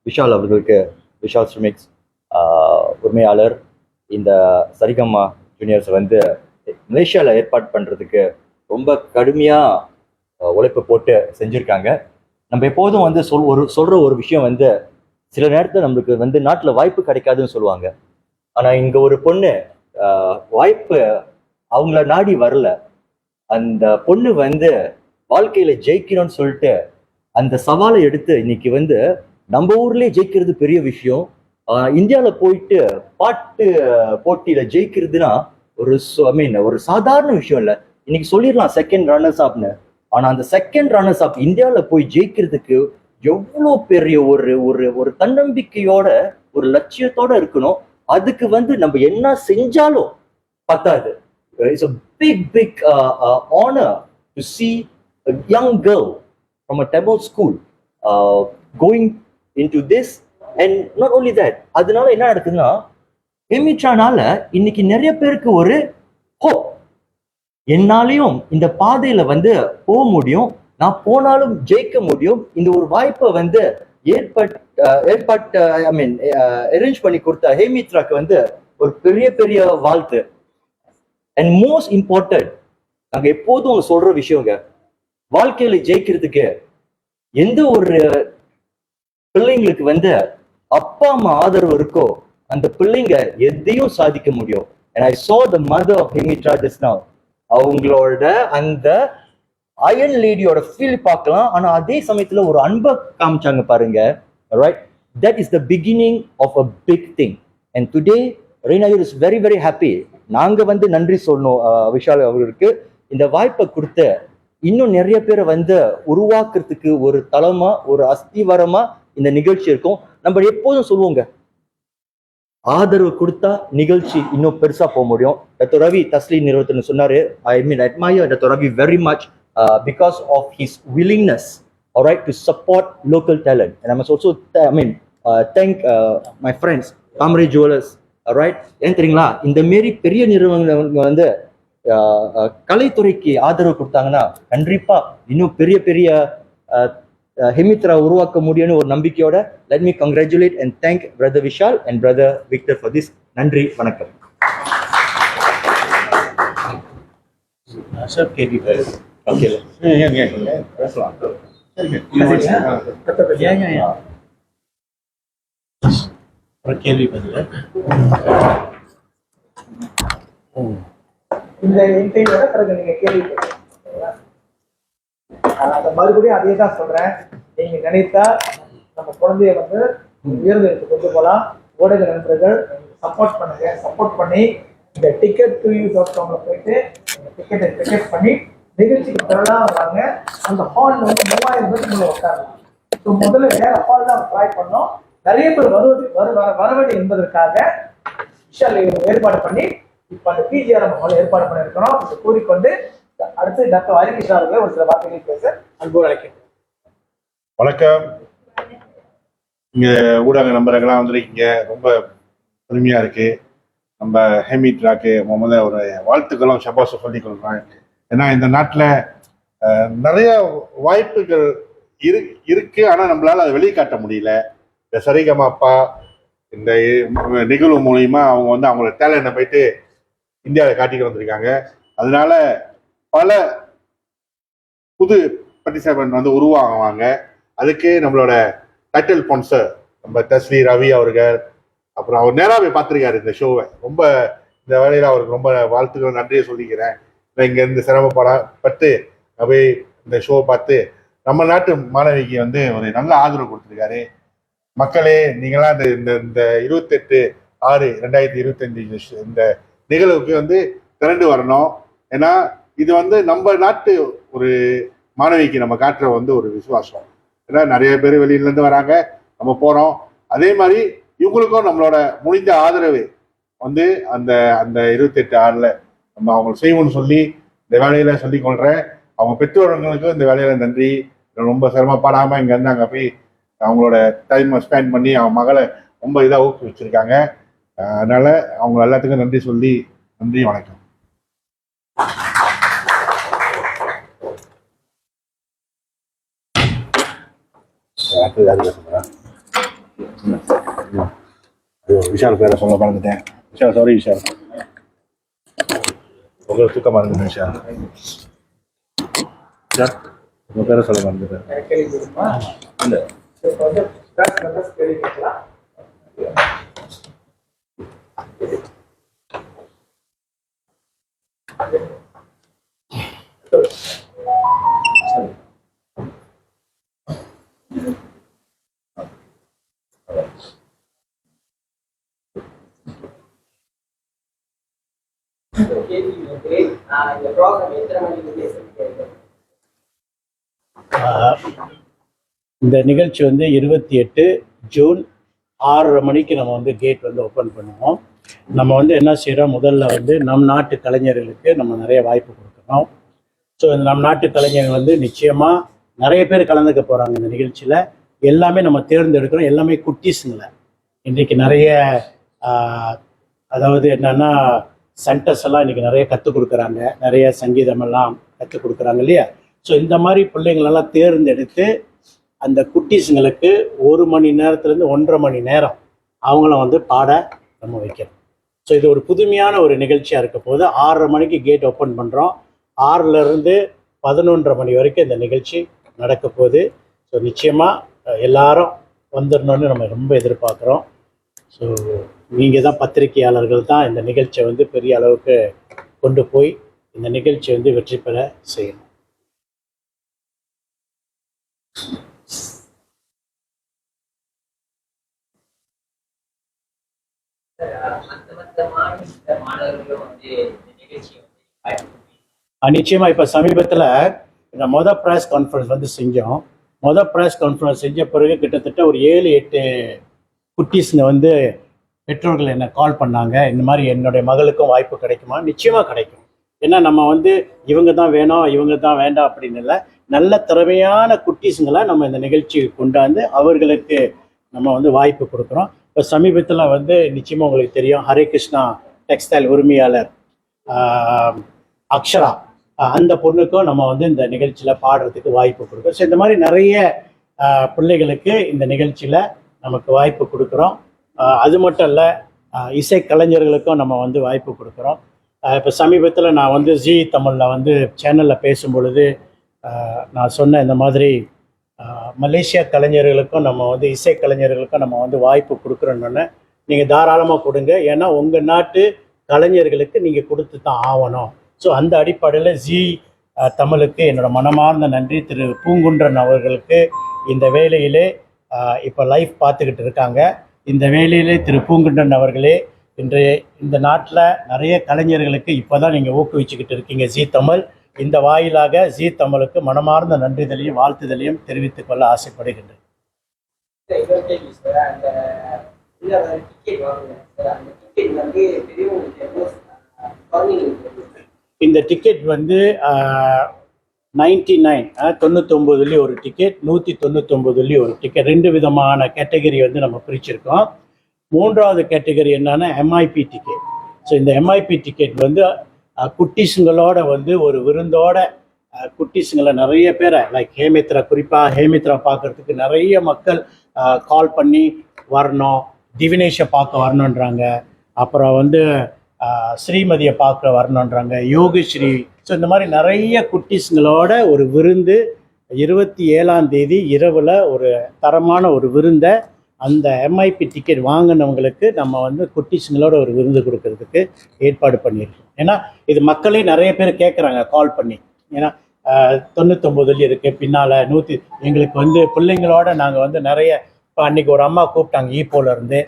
விஷால் அவர்களுக்கு, விஷால் ஸ்மிக்ஸ் உரிமையாளர், இந்த சரிகம்மா ஜூனியர்ஸ் வந்து மலேசியாவில் ஏற்பாடு பண்ணுறதுக்கு ரொம்ப கடுமையாக உழைப்பு போட்டு செஞ்சுருக்காங்க. நம்ம எப்போதும் வந்து சொல்கிற ஒரு விஷயம் வந்து சில நேரத்தில் நம்மளுக்கு வந்து நாட்டில் வாய்ப்பு கிடைக்காதுன்னு சொல்லுவாங்க. ஆனால் இங்கே ஒரு பொண்ணு வாய்ப்பு அவங்கள நாடி வரல. அந்த பொண்ணு வந்து வாழ்க்கையில் ஜெயிக்கணும்னு சொல்லிட்டு அந்த சவாலை எடுத்து இன்னைக்கு வந்து நம்ம ஊர்லேயே ஜெயிக்கிறது பெரிய விஷயம். இந்தியாவில் போயிட்டு பாட்டு போட்டியில் ஜெயிக்கிறதுனா ஒரு சாதாரண விஷயம் இல்லை. இன்னைக்கு சொல்லிடலாம் செகண்ட் ரன்னர்ஸ் அப்னு. ஆனால் அந்த செகண்ட் ரன்னர்ஸ் அப் இந்தியாவில் போய் ஜெயிக்கிறதுக்கு எவ்வளோ பெரிய ஒரு தன்னம்பிக்கையோட ஒரு லட்சியத்தோட இருக்கணும். அதுக்கு வந்து நம்ம என்ன செஞ்சாலும் பத்தாது. It's a big honor to see a young girl from a Tamil school going into this. And not only that, அதனால என்ன நடக்குதுன்னா ஹெமிட்ரானால இன்னைக்கு நிறைய பேருக்கு ஒரு ஹோப், என்னாலையும் இந்த பாதையில வந்து போக முடியும், நான் போனாலும் ஜெயிக்க முடியும். இந்த ஒரு வாய்ப்பை வந்து அரேஞ்ச் பண்ணி கொடுத்த ஹேமித்ராக்கு வந்து ஒரு பெரிய வாழ்த்து. அண்ட் மோஸ்ட் இம்பார்ட்டன்ட், நாங்க எப்போதும் சொல்ற விஷயங்க, வாழ்க்கையில ஜெயிக்கிறதுக்கு எந்த ஒரு பிள்ளைங்களுக்கு வந்து அப்பா அம்மா ஆதரவு இருக்கோ அந்த பிள்ளைங்க எதையும் சாதிக்க முடியும். And I saw the mother of Hemitra just now. அவங்களோட அந்த அயன் லேடியோட ஃபீல் பார்க்கலாம். ஆனா அதே சமயத்துல ஒரு அன்பை காமிச்சாங்க பாருங்க. Right? That is the beginning of a big thing. And today Renayu is very happy. நாங்க வந்து நன்றி சொல்லணும் விஷால் அவர்களுக்கு. இந்த வாய்ப்பை கொடுத்து இன்னும் நிறைய பேரை வந்து உருவாக்குறதுக்கு ஒரு தளமா ஒரு அஸ்திவாரமா இந்த நிகழ்ச்சி இருக்கும். நம்ம எப்போதும் சொல்லுவோங்க, ஆதரவு கொடுத்தா நிகழ்ச்சி இன்னும் பெருசா போக முடியும். டாக்டர் ரவி தஸ்லி நிறுவனத்தில் சொன்னாரு, I admire Dr. Ravi very much because of his willingness, all right, to support local talent. And I must also thank my friends Tamre Jewelers, all right. ஏன் தெரியுங்களா, இந்த மாரி பெரிய நிறுவனங்கள் வந்து கலைத்துறைக்கு ஆதரவு கொடுத்தாங்கன்னா கண்டிப்பா இன்னும் பெரிய ஹெமித்ரா உருவாக்க முடியும்னு ஒரு நம்பிக்கையோட let me congratulate and thank brother Vishal and brother Victor for this. நன்றி, வணக்கம். சார் கேள்வி ஓகே பேசலாம். ஒரு கேள்வி பதில். இந்த இன்டர்வியூல பிறகு நீங்க கேள்வி கேட்கலாம். அந்த மறுபடியும் அதே தான் சொல்றேன். நீங்க நினைத்தா நம்ம குழந்தைய வந்து உயர்ந்தெடுத்து கொண்டு போகலாம். ஊடக நண்பர்கள் சப்போர்ட் பண்ணுங்க. சப்போர்ட் பண்ணி இந்த ticket2u.com போயிட்டு டிக்கெட் பண்ணி நிகழ்ச்சிக்கு திரளாக வராங்க. அந்த ஹால் வந்து 3000 பேருக்கு உட்காரலாம். ஸோ முதல்ல வேற ஹால் தான் ட்ரை பண்ணோம். நிறைய பேர் வர வேண்டும் என்பதற்காக விஷால் ஏற்பாடு பண்ணி இப்ப அந்த பிஜிஆர்எம் ஹால் ஏற்பாடு பண்ணியிருக்கிறோம். இதை கூறிக்கொண்டு அடுத்து டாக்டர் ஹரிகிருஷ்ணா அவர்களை ஒரு சில வார்த்தைகள் பேச அன்போடு அழைக்கிறேன். வணக்கம். இங்க ஊடக நண்பர்கள்லாம் வந்திருக்கீங்க, ரொம்ப பெருமையா இருக்கு. நம்ம ஹெமிட்ராக்கு முதல்ல ஒரு வாழ்த்துக்களும் சபாச சொல்லிக் கொள்றேன். ஏன்னா இந்த நாட்டில் நிறைய வாய்ப்புகள் இருக்கு, ஆனா நம்மளால அதை வெளிக்காட்ட முடியல. இந்த சரிகமாப்பா இந்த நிகழ்வு மூலியமா அவங்க வந்து அவங்களோட டேலண்ட்டை போயிட்டு இந்தியாவில் காட்டிட்டு வந்திருக்காங்க. அதனால பல புது பார்ட்டிசிபென்ட் வந்து உருவாகுவாங்க. அதுக்கு நம்மளோட டைட்டில் ஸ்பான்சர் நம்ம தஸ்லி ரவி அவர்கள், அப்புறம் அவர் நேராகவே பார்த்துருக்காரு இந்த ஷோவை. ரொம்ப இந்த வேலையில் அவருக்கு ரொம்ப வாழ்த்துக்கள் நன்றியை சொல்லிக்கிறேன். இங்கேருந்து சிரமப்பட்டு போய் இந்த ஷோவை பார்த்து நம்ம நாட்டு மாணவிக்கு வந்து ஒரு நல்ல ஆதரவு கொடுத்துருக்காரு. மக்களே, நீங்களாம் இந்த 28/6/2025 இந்த நிகழ்வுக்கு வந்து திரண்டு வரணும். ஏன்னா இது வந்து நம்ம நாட்டு ஒரு மாணவிக்கு நம்ம காட்டுற வந்து ஒரு விசுவாசம். ஏன்னா நிறைய பேர் வெளியிலேருந்து வராங்க, நம்ம போகிறோம். அதே மாதிரி இவங்களுக்கும் நம்மளோட முடிஞ்ச ஆதரவு வந்து அந்த 28/6 நம்ம அவங்களுக்கு செய்வோம்னு சொல்லி இந்த வேலையில சொல்லிக் கொள்கிறேன். அவங்க பெற்றோர்களுக்கும் இந்த வேலையில நன்றி. ரொம்ப சிரமப்படாமல் இங்கேருந்து அங்கே போய் அவங்களோட டைமை ஸ்பெண்ட் பண்ணி அவங்க மகளை ரொம்ப இதாக ஊக்குவிச்சிருக்காங்க. அதனால அவங்க எல்லாத்துக்கும் நன்றி சொல்லி நன்றி, வணக்கம். விஷால் பேரை சொல்ல மறந்துட்டேன். விஷால், சாரி விஷால். உங்களுக்கு தூக்கமாக இருக்கு நிஷா. சார் உங்கள் பேரை சொல்ல மறந்துட்டேன். கேள்வி கொடுமா இல்லை இப்போ வந்து கிளாஸ் மெம்பர்ஸ் கேள்வி கேட்கலாம். கேள்வி வந்து இந்த ப்ரோக்ராம் எத்தனை மணிக்கு பேசுறீங்க? இந்த நிகழ்ச்சி வந்து 28 ஜூன் 6:30 மணிக்கு நம்ம வந்து கேட் வந்து ஓப்பன் பண்ணுவோம். நம்ம வந்து என்ன செய்கிறோம், முதல்ல வந்து நம் நாட்டு கலைஞர்களுக்கு நம்ம நிறைய வாய்ப்பு கொடுக்கணும். ஸோ இந்த நம் நாட்டு கலைஞர்கள் வந்து நிச்சயமாக நிறைய பேர் கலந்துக்க போகிறாங்க இந்த நிகழ்ச்சியில். எல்லாமே நம்ம தேர்ந்தெடுக்கிறோம், எல்லாமே குட்டீஸுங்களை. இன்றைக்கி நிறைய அதாவது என்னென்னா சென்டர்ஸ் எல்லாம் இன்றைக்கி நிறைய கற்றுக் கொடுக்குறாங்க, நிறைய சங்கீதமெல்லாம் கற்றுக் கொடுக்குறாங்க இல்லையா. ஸோ இந்த மாதிரி பிள்ளைங்களெல்லாம் தேர்ந்தெடுத்து அந்த குட்டீஸுங்களுக்கு 1 மணி நேரத்துலேருந்து 1.5 மணி நேரம் அவங்கள வந்து பாட நம்ம வைக்கிறோம். ஸோ இது ஒரு புதுமையான ஒரு நிகழ்ச்சியாக இருக்க போது 6:30 மணிக்கு கேட் ஓப்பன் பண்ணுறோம். 6லேருந்து 11:30 மணி வரைக்கும் இந்த நிகழ்ச்சி நடக்க போகுது. ஸோ நிச்சயமாக எல்லாரும் வந்துடணும்னு நம்ம ரொம்ப எதிர்பார்க்குறோம். ஸோ நீங்கள் தான் பத்திரிகையாளர்கள் தான் இந்த நிகழ்ச்சியை வந்து பெரிய அளவுக்கு கொண்டு போய் இந்த நிகழ்ச்சி வந்து வெற்றி பெற செய்யணும். நிச்சயமா இப்போ சமீபத்தில் இந்த ப்ரெஸ் கான்ஃபரன்ஸ் வந்து செஞ்சோம். ப்ரெஸ் கான்ஃபரன்ஸ் செஞ்ச பிறகு கிட்டத்தட்ட ஒரு 7-8 குட்டீஸுங்க வந்து பெற்றோர்கள் என்னை கால் பண்ணாங்க, இந்த மாதிரி என்னுடைய மகளுக்கும் வாய்ப்பு கிடைக்குமா? நிச்சயமாக கிடைக்கும். ஏன்னா நம்ம வந்து இவங்க தான் வேணும் இவங்க தான் வேண்டாம் அப்படின்னு இல்லை, நல்ல திறமையான குட்டீஸுங்களை நம்ம இந்த நிகழ்ச்சிக்கு கொண்டாந்து அவர்களுக்கு நம்ம வந்து வாய்ப்பு கொடுக்குறோம். இப்போ சமீபத்தில் வந்து நிச்சயமாக உங்களுக்கு தெரியும், ஹரே கிருஷ்ணா டெக்ஸ்டைல் உரிமையாளர் அக்ஷரா, அந்த பொண்ணுக்கும் நம்ம வந்து இந்த நிகழ்ச்சியில் பாடுறதுக்கு வாய்ப்பு கொடுக்குறோம். ஸோ இந்த மாதிரி நிறைய பிள்ளைகளுக்கு இந்த நிகழ்ச்சியில் நமக்கு வாய்ப்பு கொடுக்குறோம். அது மட்டும் இல்லை, இசை கலைஞர்களுக்கும் நம்ம வந்து வாய்ப்பு கொடுக்குறோம். இப்போ சமீபத்தில் நான் வந்து ஜி தமிழில் வந்து சேனலில் பேசும் பொழுது நான் சொன்ன இந்த மாதிரி மலேசியா கலைஞர்களுக்கும் நம்ம வந்து இசை கலைஞர்களுக்கும் நம்ம வந்து வாய்ப்பு கொடுக்குறோன்னு நீங்கள் தாராளமாக கொடுங்க. ஏன்னா உங்கள் நாட்டு கலைஞர்களுக்கு நீங்கள் கொடுத்து தான் ஆகணும். ஸோ அந்த அடிப்படையில் ஜி தமிழுக்கு என்னோட மனமார்ந்த நன்றி. திரு பூங்குன்றன் அவர்களுக்கு இந்த வேலையிலே இப்போ லைவ் பார்த்துக்கிட்டு இருக்காங்க. இந்த வேலையிலே திரு பூங்குன்றன் அவர்களே, இன்றைய இந்த நாட்டில் நிறைய கலைஞர்களுக்கு இப்போ தான் நீங்கள் ஊக்குவிச்சுக்கிட்டு இருக்கீங்க ஜி தமிழ். இந்த வாயிலாக ஜி தமிழுக்கு மனமார்ந்த நன்றிதலையும் வாழ்த்துதலையும் தெரிவித்துக் கொள்ள ஆசைப்படுகின்றேன். இந்த டிக்கெட் வந்து 99 ஒரு டிக்கெட், 199 ஒரு டிக்கெட், 2 விதமான கேட்டகரி வந்து நம்ம பிரிச்சிருக்கோம். 3வது கேட்டகரி என்னன்னா எம்ஐபி டிக்கெட். ஸோ இந்த எம்ஐபி டிக்கெட் வந்து குட்டீஸுங்களோட வந்து ஒரு விருந்தோட குட்டீஸுங்களை நிறைய பேரை லைக் ஹேமித்ரா, குறிப்பாக ஹேமித்ரா பார்க்கறதுக்கு நிறைய மக்கள் கால் பண்ணி வரணும், திவினேஷை பார்க்க வரணுன்றாங்க, அப்புறம் வந்து ஸ்ரீமதியை பார்க்க வரணுன்றாங்க, யோகஸ்ரீ. ஸோ இந்த மாதிரி நிறைய குட்டீஸுங்களோட ஒரு விருந்து 27ஆம் தேதி இரவில் ஒரு தரமான ஒரு விருந்தை அந்த எம்ஐபி டிக்கெட் வாங்கினவங்களுக்கு நம்ம வந்து குட்டீஸுங்களோட ஒரு விருந்து கொடுக்கறதுக்கு ஏற்பாடு பண்ணியிருக்கோம். ஏன்னா இது மக்களே நிறைய பேர் கேட்குறாங்க கால் பண்ணி. ஏன்னா 99 இருக்குது, பின்னால் 100 எங்களுக்கு வந்து பிள்ளைங்களோட நாங்கள் வந்து நிறைய. இப்போ அன்றைக்கி ஒரு அம்மா கூப்பிட்டாங்க ஈப்போலேருந்து,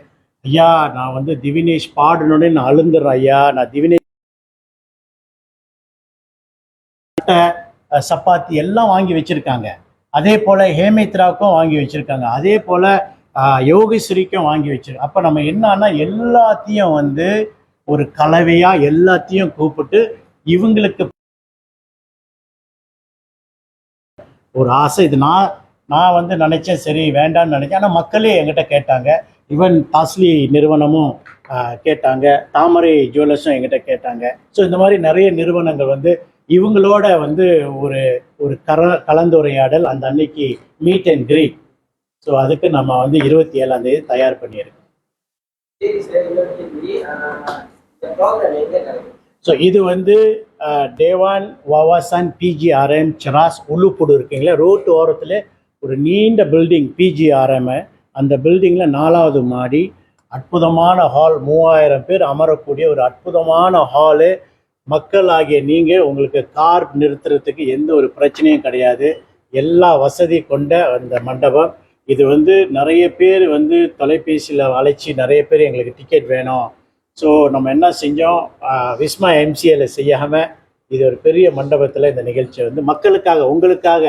ஐயா நான் வந்து திவினேஷ் பாடணுன்னு நான் அழுந்துடுறேன் ஐயா, நான் திவினேஷ் சப்பாத்தி எல்லாம் வாங்கி வச்சுருக்காங்க, அதே போல் ஹேமித்ராவுக்கும் வாங்கி வச்சுருக்காங்க, அதே போல் யோகஸ்ரீக்கும் வாங்கி வச்சிருக்கோம். அப்போ நம்ம என்னன்னா எல்லாத்தையும் வந்து ஒரு கலவையாக எல்லாத்தையும் கூப்பிட்டு இவங்களுக்கு ஒரு ஆசை. இது நான் வந்து நினச்சேன், சரி வேண்டான்னு நினச்சேன். ஆனால் மக்களே என்கிட்ட கேட்டாங்க, ஈவன் தாஸ்லி நிறுவனமும் கேட்டாங்க, தாமரை ஜுவல்லர்ஸும் என்கிட்ட கேட்டாங்க. ஸோ இந்த மாதிரி நிறைய நிறுவனங்கள் வந்து இவங்களோட வந்து ஒரு கலந்துரையாடல் அந்த அன்னைக்கு மீட் அண்ட் கிரீட். ஸோ அதுக்கு நம்ம வந்து 27ஆம் தேதி தயார் பண்ணியிருக்கோம். ஸோ இது வந்து டேவான் வாவாசான் பிஜிஆர்எம் செராஸ் உள்ளுப்புடு இருக்குங்களா, ரோட்டு ஓரத்தில் ஒரு நீண்ட பில்டிங் பிஜிஆர்எம். அந்த பில்டிங்கில் 4வது மாடி, அற்புதமான ஹால், 3000 பேர் அமரக்கூடிய ஒரு அற்புதமான ஹாலு. மக்கள் ஆகிய நீங்கள் உங்களுக்கு கார் நிறுத்துறதுக்கு எந்த ஒரு பிரச்சனையும் கிடையாது. எல்லா வசதி கொண்ட அந்த மண்டபம். இது வந்து நிறைய பேர் வந்து தொலைபேசியில் அழைச்சி நிறைய பேர் எங்களுக்கு டிக்கெட் வேணும். ஸோ நம்ம என்ன செஞ்சோம், விஸ்மா எம்சிஏல செய்யாமல் இது ஒரு பெரிய மண்டபத்தில் இந்த நிகழ்ச்சி வந்து மக்களுக்காக, உங்களுக்காக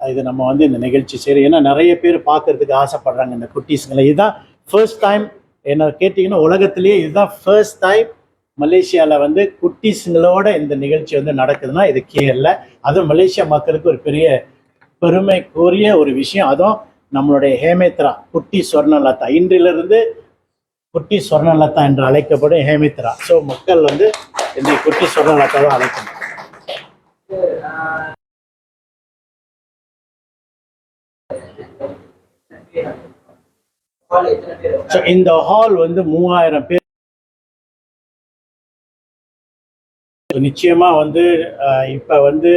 இது நம்ம வந்து இந்த நிகழ்ச்சி செய்கிறோம். ஏன்னா நிறைய பேர் பார்க்கறதுக்கு ஆசைப்படுறாங்க இந்த குட்டீஸுங்களை. இதுதான் ஃபர்ஸ்ட் டைம் என்ன கேட்டிங்கன்னா, உலகத்திலேயே இதுதான் ஃபர்ஸ்ட் டைம் மலேசியாவில் வந்து குட்டீஸுங்களோட இந்த நிகழ்ச்சி வந்து நடக்குதுன்னா இது கேரள. அதுவும் மலேசியா மக்களுக்கு ஒரு பெரிய பெருமைக்குரிய ஒரு விஷயம். அதுவும் நம்மளுடைய ஹேமித்ரா குட்டி ஸ்வர்ணலதா, இன்றிலிருந்து குட்டி ஸ்வர்ணலதா என்று அழைக்கப்படும் ஹேமித்ரா. ஸோ மக்கள் வந்து இந்த குட்டி ஸ்வர்ணலதா தான் அழைக்கணும். ஸோ இந்த ஹால் வந்து 3000 பேர் நிச்சயமா வந்து இப்போ வந்து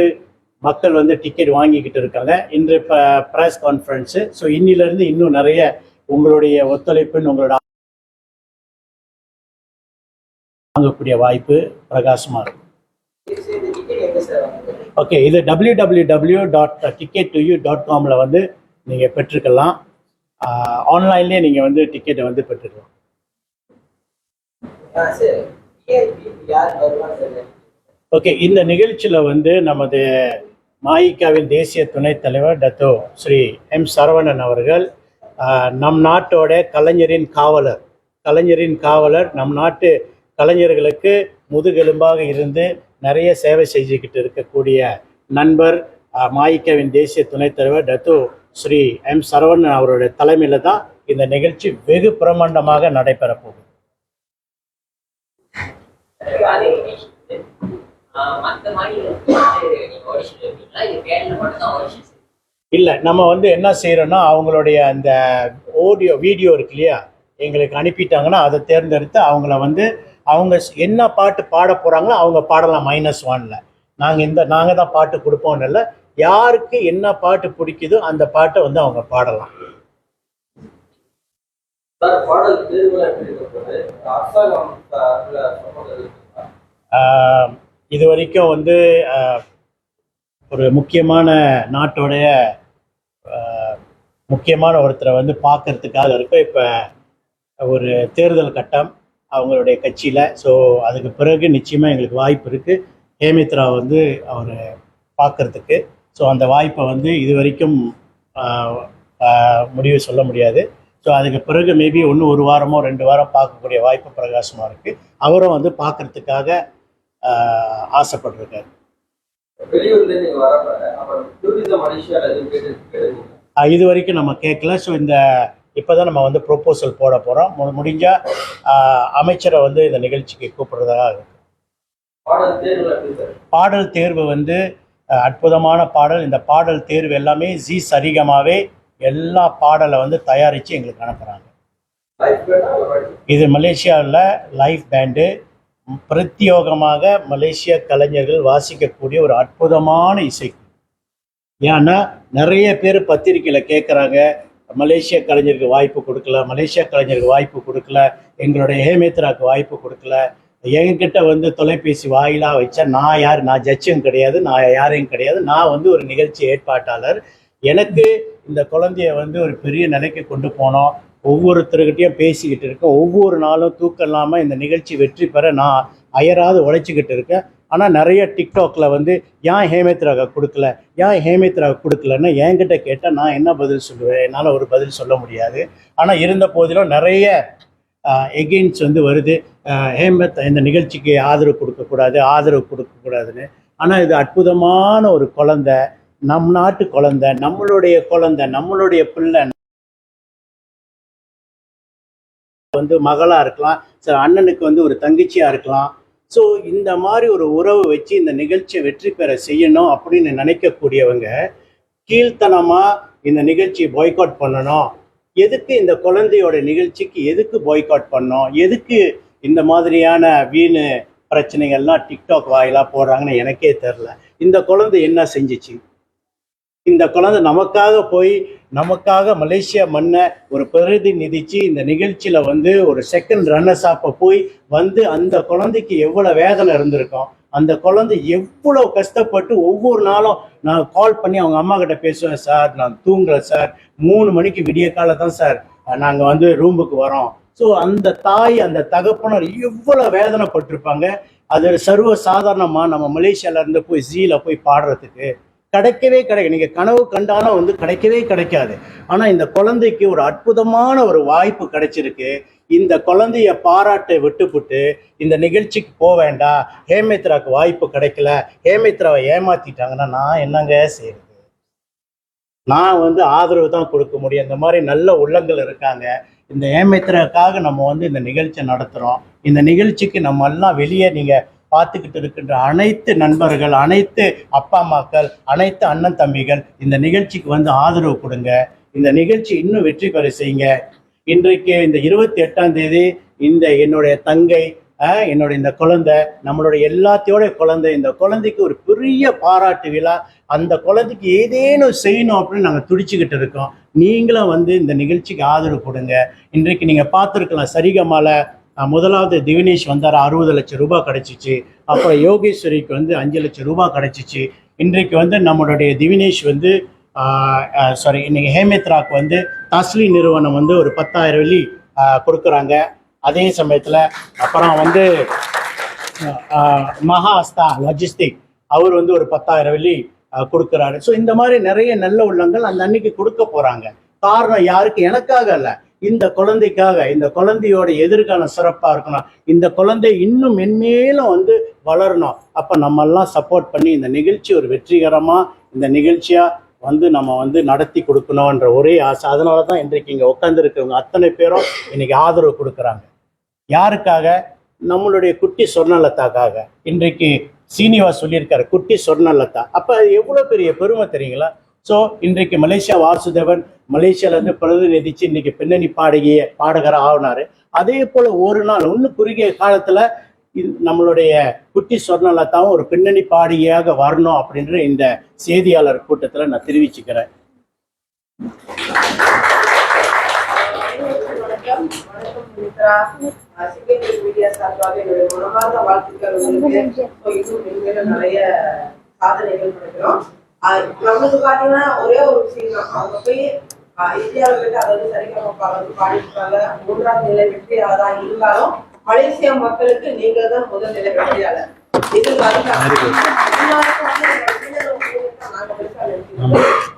மக்கள் வந்து டிக்கெட் வாங்கிக்கிட்டு இருக்காங்க. இன்று இப்போ ப்ரெஸ் கான்ஃபரன்ஸு. ஸோ இன்னிலிருந்து இன்னும் நிறைய உங்களுடைய ஒத்துழைப்புன்னு உங்களோட வாங்கக்கூடிய வாய்ப்பு பிரகாசமாக இருக்கும். ஓகே, இது www.ticket2u.comல வந்து நீங்கள் பெற்றுக்கலாம். ஆன்லைன்லேயே நீங்கள் வந்து டிக்கெட்டை வந்து பெற்றுக்கலாம். ஓகே, இந்த நிகழ்ச்சியில் வந்து நமது மாயிகாவின் தேசிய துணைத் தலைவர் டத்தோ ஸ்ரீ எம் சரவணன் அவர்கள், நம் நாட்டோட கலைஞரின் காவலர், நம் நாட்டு கலைஞர்களுக்கு முதுகெலும்பாக இருந்து நிறைய சேவை செஞ்சுக்கிட்டு இருக்கக்கூடிய நண்பர் மாயிகாவின் தேசிய துணைத் தலைவர் டத்தோ ஸ்ரீ எம் சரவணன் அவருடைய தலைமையில் தான் இந்த நிகழ்ச்சி வெகு பிரமாண்டமாக நடைபெற போகுது. இல்லை, நம்ம வந்து என்ன செய்கிறோன்னா, அவங்களுடைய அந்த வீடியோ இருக்கு இல்லையா, எங்களுக்கு அனுப்பிட்டாங்கன்னா அதை தேர்ந்தெடுத்து அவங்கள வந்து அவங்க என்ன பாட்டு பாட போகிறாங்களோ அவங்க பாடலாம். -1ல் நாங்கள் தான் பாட்டு கொடுப்போம்னு இல்லை, யாருக்கு என்ன பாட்டு பிடிக்குதோ அந்த பாட்டை வந்து அவங்க பாடலாம். இது வரைக்கும் வந்து ஒரு நாட்டோடைய முக்கியமான ஒருத்தரை வந்து பார்க்கறதுக்காக இருக்கும். இப்போ ஒரு தேர்தல் கட்டம் அவங்களுடைய கட்சியில். ஸோ அதுக்கு பிறகு நிச்சயமாக எங்களுக்கு வாய்ப்பு இருக்குது ஹேமித்ரா வந்து அவர் பார்க்கறதுக்கு. ஸோ அந்த வாய்ப்பை வந்து இது வரைக்கும் முடிவு சொல்ல முடியாது. ஸோ அதுக்கு பிறகு மேபி இன்னும் 1 வாரமோ 2 வாரம் பார்க்கக்கூடிய வாய்ப்பு பிரகாசமாக இருக்குது. அவரும் வந்து பார்க்கறதுக்காக ஆசைப்பட்டிருக்காரு. இது வரைக்கும் நம்ம கேட்கல. ஸோ இப்போதான் நம்ம வந்து ப்ரொப்போசல் போட போகிறோம். முடிஞ்சால் அமைச்சரை வந்து இந்த நிகழ்ச்சிக்கு கூப்பிடுறதாக இருக்கு. பாடல் தேர்வு வந்து அற்புதமான பாடல். இந்த பாடல் தேர்வு எல்லாமே ஜி சரிகமாவே எல்லா பாடலை வந்து தயாரித்து எங்களுக்கு அனுப்புகிறாங்க. இது மலேசியாவில் லைவ் பேண்டு பிரத்யோகமாக மலேசிய கலைஞர்கள் வாசிக்கக்கூடிய ஒரு அற்புதமான இசை. ஏன்னா நிறைய பேர் பத்திரிக்கையில் கேட்குறாங்க, மலேசிய கலைஞருக்கு வாய்ப்பு கொடுக்கல, எங்களுடைய ஹேமித்ராவுக்கு வாய்ப்பு கொடுக்கல. என்கிட்ட வந்து தொலைபேசி வாயிலாக வச்சா நான் ஜட்ஜும் கிடையாது, நான் யாரையும் கிடையாது. நான் வந்து ஒரு நிகழ்ச்சி ஏற்பாட்டாளர். எனக்கு இந்த குழந்தைய வந்து ஒரு பெரிய நிலைக்கு கொண்டு போனோம். ஒவ்வொருத்தருக்கிட்டையும் பேசிக்கிட்டு இருக்கேன். ஒவ்வொரு நாளும் தூக்கம் இல்லாமல் இந்த நிகழ்ச்சி வெற்றி பெற நான் அயராது உழைச்சிக்கிட்டு இருக்கேன். ஆனால் நிறைய டிக்டாக்ல வந்து ஏன் ஹேமித்ராவுக்கு கொடுக்கலன்னு என்கிட்ட கேட்டால் நான் என்ன பதில் சொல்லுவேன்? என்னால் ஒரு பதில் சொல்ல முடியாது. ஆனால் இருந்த போதிலும் நிறைய எகெயின்ஸ் வந்து வருது, இந்த நிகழ்ச்சிக்கு ஆதரவு கொடுக்கக்கூடாதுன்னு. ஆனால் இது அற்புதமான ஒரு குழந்தை, நம் நாட்டு குழந்தை, நம்மளுடைய பிள்ளை வந்து மகளா இருக்கலாம், சில அண்ணனுக்கு வந்து ஒரு தங்கச்சியா இருக்கலாம். ஸோ இந்த மாதிரி ஒரு உறவு வச்சு இந்த நிகழ்ச்சியை வெற்றி பெற செய்யணும் அப்படின்னு நினைக்கக்கூடியவங்க கீழ்த்தனமா இந்த நிகழ்ச்சியை பாய்காட் பண்ணணும். எதுக்கு இந்த குழந்தையோட நிகழ்ச்சிக்கு எதுக்கு பாய்காட் பண்ணோம்? எதுக்கு இந்த மாதிரியான வீணு பிரச்சனைகள்லாம் டிக்டாக் வாயிலாக போடுறாங்கன்னு எனக்கே தெரில. இந்த குழந்தை என்ன செஞ்சிச்சு? இந்த குழந்தை நமக்காக மலேசியா மண்ணை ஒரு பிரதிநிதிச்சு இந்த நிகழ்ச்சியில் வந்து ஒரு செகண்ட் ரன்னர்ஸ் அப்போ போய் வந்து அந்த குழந்தைக்கு எவ்வளோ வேதனை இருந்திருக்கும். அந்த குழந்தை எவ்வளோ கஷ்டப்பட்டு ஒவ்வொரு நாளும் நான் கால் பண்ணி அவங்க அம்மா கிட்ட பேசுவேன், சார் நான் தூங்குறேன் சார், 3 மணிக்கு விடிய காலை தான் சார் நாங்கள் வந்து ரூமுக்கு வரோம். ஸோ அந்த தாய் அந்த தகப்பனர் எவ்வளோ வேதனைப்பட்டிருப்பாங்க. அது சர்வ சாதாரணமாக நம்ம மலேசியாவிலேருந்து போய் ஜீல போய் பாடுறதுக்கு கிடைக்கவே நீங்கள் கனவு கண்டாலும் வந்து கிடைக்கவே கிடைக்காது. ஆனால் இந்த குழந்தைக்கு ஒரு அற்புதமான ஒரு வாய்ப்பு கிடைச்சிருக்கு. இந்த குழந்தைய பாராட்டை விட்டுப்புட்டு இந்த நிகழ்ச்சிக்கு போக வேண்டாம், ஹேமித்ராக்கு வாய்ப்பு கிடைக்கல, ஹேமித்ராவை ஏமாத்திட்டாங்கன்னா நான் என்னங்க செய்யறது? நான் வந்து ஆதரவு தான் கொடுக்க முடியும். இந்த மாதிரி நல்ல உள்ளங்கள் இருக்காங்க. இந்த ஹேமித்ராக்காக நம்ம வந்து இந்த நிகழ்ச்சி நடத்துகிறோம். இந்த நிகழ்ச்சிக்கு நம்ம எல்லாம் வெளியே நீங்கள் பார்த்துக்கிட்டு இருக்கின்ற அனைத்து நண்பர்கள், அனைத்து அப்பா அம்மாக்கள், அனைத்து அண்ணன் தம்பிகள் இந்த நிகழ்ச்சிக்கு வந்து ஆதரவு கொடுங்க. இந்த நிகழ்ச்சி இன்னும் வெற்றி பெற செய்யுங்க. இன்றைக்கு இந்த 28ஆம் தேதி என்னுடைய தங்கை, என்னுடைய இந்த குழந்தை, நம்மளுடைய எல்லாத்தையோட குழந்தை, இந்த குழந்தைக்கு ஒரு பெரிய பாராட்டு விழா. அந்த குழந்தைக்கு ஏதேனும் செய்யணும் அப்படின்னு நாங்கள் துடிச்சுக்கிட்டு இருக்கோம். நீங்களும் வந்து இந்த நிகழ்ச்சிக்கு ஆதரவு கொடுங்க. இன்றைக்கு நீங்கள் பார்த்துருக்கலாம், சரிகமால முதலாவது திவினேஷ் வந்தார், 60 லட்சம் ரூபாய் கிடைச்சிச்சு. அப்புறம் யோகேஸ்வரிக்கு வந்து 5 லட்சம் ரூபாய் கிடைச்சிச்சு. இன்றைக்கு வந்து நம்மளுடைய திவினேஷ் வந்து இன்னைக்கு ஹேமித்ராக்கு வந்து தஸ்லி நிறுவனம் வந்து ஒரு 10,000 வெள்ளி கொடுக்குறாங்க. அதே சமயத்தில் அப்புறம் வந்து மகாஸ்தா லாஜிஸ்டிக் அவர் வந்து ஒரு 10,000 வெள்ளி கொடுக்குறாரு. ஸோ இந்த மாதிரி நிறைய நல்ல உள்ளங்கள் அந்த அன்னைக்கு கொடுக்க போகிறாங்க. காரணம் யாருக்கு? எனக்காக இல்லை, இந்த குழந்தைக்காக. இந்த குழந்தையோட எதிர்காலம் சிறப்பாக இருக்கணும். இந்த குழந்தை இன்னும் மென்மேலும் வந்து வளரணும். அப்போ நம்மெல்லாம் சப்போர்ட் பண்ணி இந்த நிகழ்ச்சி ஒரு வெற்றிகரமாக இந்த நிகழ்ச்சியாக வந்து நம்ம வந்து நடத்தி கொடுக்கணுன்ற ஒரே ஆசை. அதனால தான் இன்றைக்கு இங்கே உட்காந்துருக்கிறவங்க அத்தனை பேரும் இன்னைக்கு ஆதரவு கொடுக்குறாங்க. யாருக்காக? நம்மளுடைய குட்டி சொர்ணலதாக்காக. இன்றைக்கு சீனிவாஸ் சொல்லியிருக்காரு குட்டி சொர்ணலதா. அப்போ எவ்வளோ பெரிய பெருமை தெரியுங்களா? ஸோ இன்றைக்கு மலேசியா வாசுதேவன் மலேசியாவிலேருந்து பிரதிநிதிச்சு இன்னைக்கு பின்னணி பாடகராக ஆகினார். அதே போல் ஒரு நாள் இன்னும் குறுகிய காலத்தில் நம்மளுடைய குட்டி சொர்ணலதாவும் ஒரு பின்னணி பாடகியாக வரணும் அப்படின்ற இந்த செய்தியாளர் கூட்டத்தில் நான் தெரிவிச்சுக்கிறேன். நிறைய சாதனைகள் பண்ணுறோம். நம்மளுக்கு பாத்தீங்கன்னா ஒரே ஒரு விஷயம் தான், அவங்க போய் இந்தியாவில் போயிட்டு அதாவது சரிகமப்பா வந்து பாடிருக்காங்க. 3ஆம் நிலை வெற்றியாளராக இருந்தாலும் மலேசியா மக்களுக்கு நீங்க தான் முதல் நிலை வெற்றியாளர். இது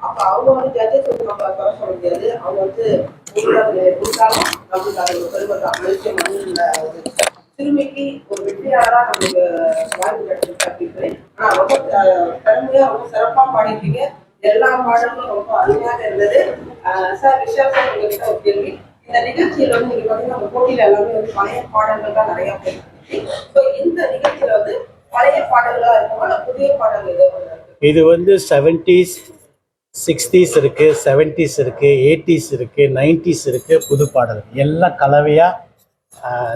அப்ப அவங்க வந்து ஜட்ஜஸ் வந்து நம்ம குறை சொல்ல முடியாது. அவங்க வந்து 3ஆம் நிலை இருந்தாலும் நம்மளுக்கு அது ஒரு பெருமை தான். மலேசியா மண்ணில் சிறுமிக்கு ஒரு வெற்றியாளராக நம்மளுக்கு வாய்ப்பு கிடைச்சிருக்கு அப்படின்னு. ஆனா ரொம்ப பெருமையா ரொம்ப சிறப்பா பாடிருக்கீங்க. எல்லா பாடலும் ரொம்ப அருமையாக இருந்தது. சார் விஷால் சார் உங்ககிட்ட ஒரு கேள்வி. இந்த நிகழ்ச்சியில வந்து நீங்க பாத்தீங்கன்னா நம்ம போட்டியில எல்லாமே வந்து பழைய பாடல்கள் தான் நிறைய போயிருக்கு. ஸோ இந்த நிகழ்ச்சியில வந்து பழைய பாடல்களா இருக்குமா இல்ல புதிய பாடல்கள் எதுவும்? இது வந்து 70s 60s இருக்கு, 70s இருக்கு, 80s இருக்கு, 90s இருக்கு, புது பாடல்கள் எல்லாம் கலவையா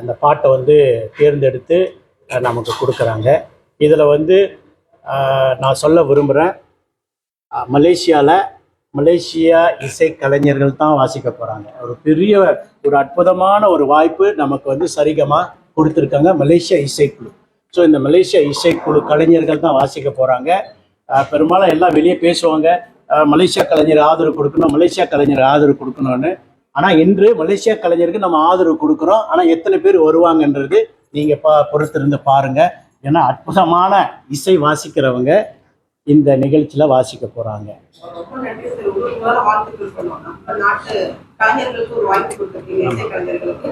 இந்த பாட்டை வந்து தேர்ந்தெடுத்து நமக்கு கொடுக்குறாங்க. இதில் வந்து நான் சொல்ல விரும்புகிறேன், மலேசியா இசை கலைஞர்கள் தான் வாசிக்க போகிறாங்க. ஒரு பெரிய ஒரு அற்புதமான ஒரு வாய்ப்பு நமக்கு வந்து சரிகமா கொடுத்துருக்காங்க மலேசியா இசைக்குழு. ஸோ இந்த மலேசியா இசைக்குழு கலைஞர்கள் தான் வாசிக்க போகிறாங்க. பெரும்பாலும் எல்லாம் வெளியே பேசுவாங்க, மலேசியா கலைஞர் ஆதரவு கொடுக்கணும், மலேசியா கலைஞர் ஆதரவு கொடுக்கணும்னு. ஆனால் இன்று மலேசியா கலைஞருக்கு நம்ம ஆதரவு கொடுக்குறோம். ஆனால் எத்தனை பேர் வருவாங்கன்றது நீங்கள் பொறுத்திருந்து பாருங்கள். ஏன்னா அற்புதமான இசை வாசிக்கிறவங்க இந்த நிகழ்ச்சியில் வாசிக்க போகிறாங்க. ரொம்ப நன்றி சார். உங்களுக்கு வாழ்த்துக்கள் சொல்லுவோம். நம்ம நாட்டு கலைஞர்களுக்கு ஒரு வாய்ப்பு கொடுத்துருக்கீங்க, இசை கலைஞர்களுக்கு.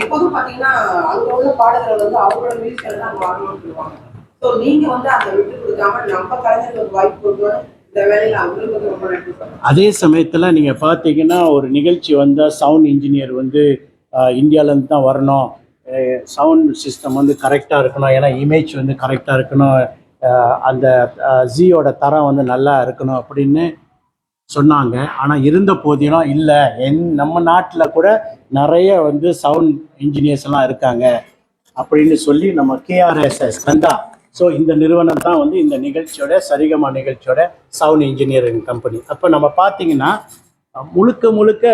எப்போதும் பார்த்தீங்கன்னா அங்கே உள்ள பாடகர்கள் வந்து அவங்களோட மியூசிக்கில் தான் அங்கே வரணும்னு சொல்லுவாங்க. ஸோ நீங்கள் வந்து அதை விட்டு கொடுக்காம நம்ம கலைஞர்களுக்கு வாய்ப்பு கொடுக்கணும். அதே சமயத்தில் நீங்கள் பார்த்தீங்கன்னா ஒரு நிகழ்ச்சி வந்தால் சவுண்ட் இன்ஜினியர் வந்து இந்தியாவிலேருந்து தான் வரணும், சவுண்ட் சிஸ்டம் வந்து கரெக்டாக இருக்கணும், ஏன்னா இமேஜ் வந்து கரெக்டாக இருக்கணும், அந்த ஜியோட தரம் வந்து நல்லா இருக்கணும் அப்படின்னு சொன்னாங்க. ஆனால் இருந்த போதிலும் இல்லை, நம்ம நாட்டில் கூட நிறைய வந்து சவுண்ட் இன்ஜினியர்ஸ் எல்லாம் இருக்காங்க. அப்படின்னு சொல்லி நம்ம கேஆர்எஸ்எஸ் கந்தா. ஸோ இந்த நிறுவனம் தான் வந்து இந்த நிகழ்ச்சியோட சரிகமா நிகழ்ச்சியோட சவுண்ட் இன்ஜினியரிங் கம்பெனி. அப்போ நம்ம பார்த்தீங்கன்னா முழுக்க முழுக்க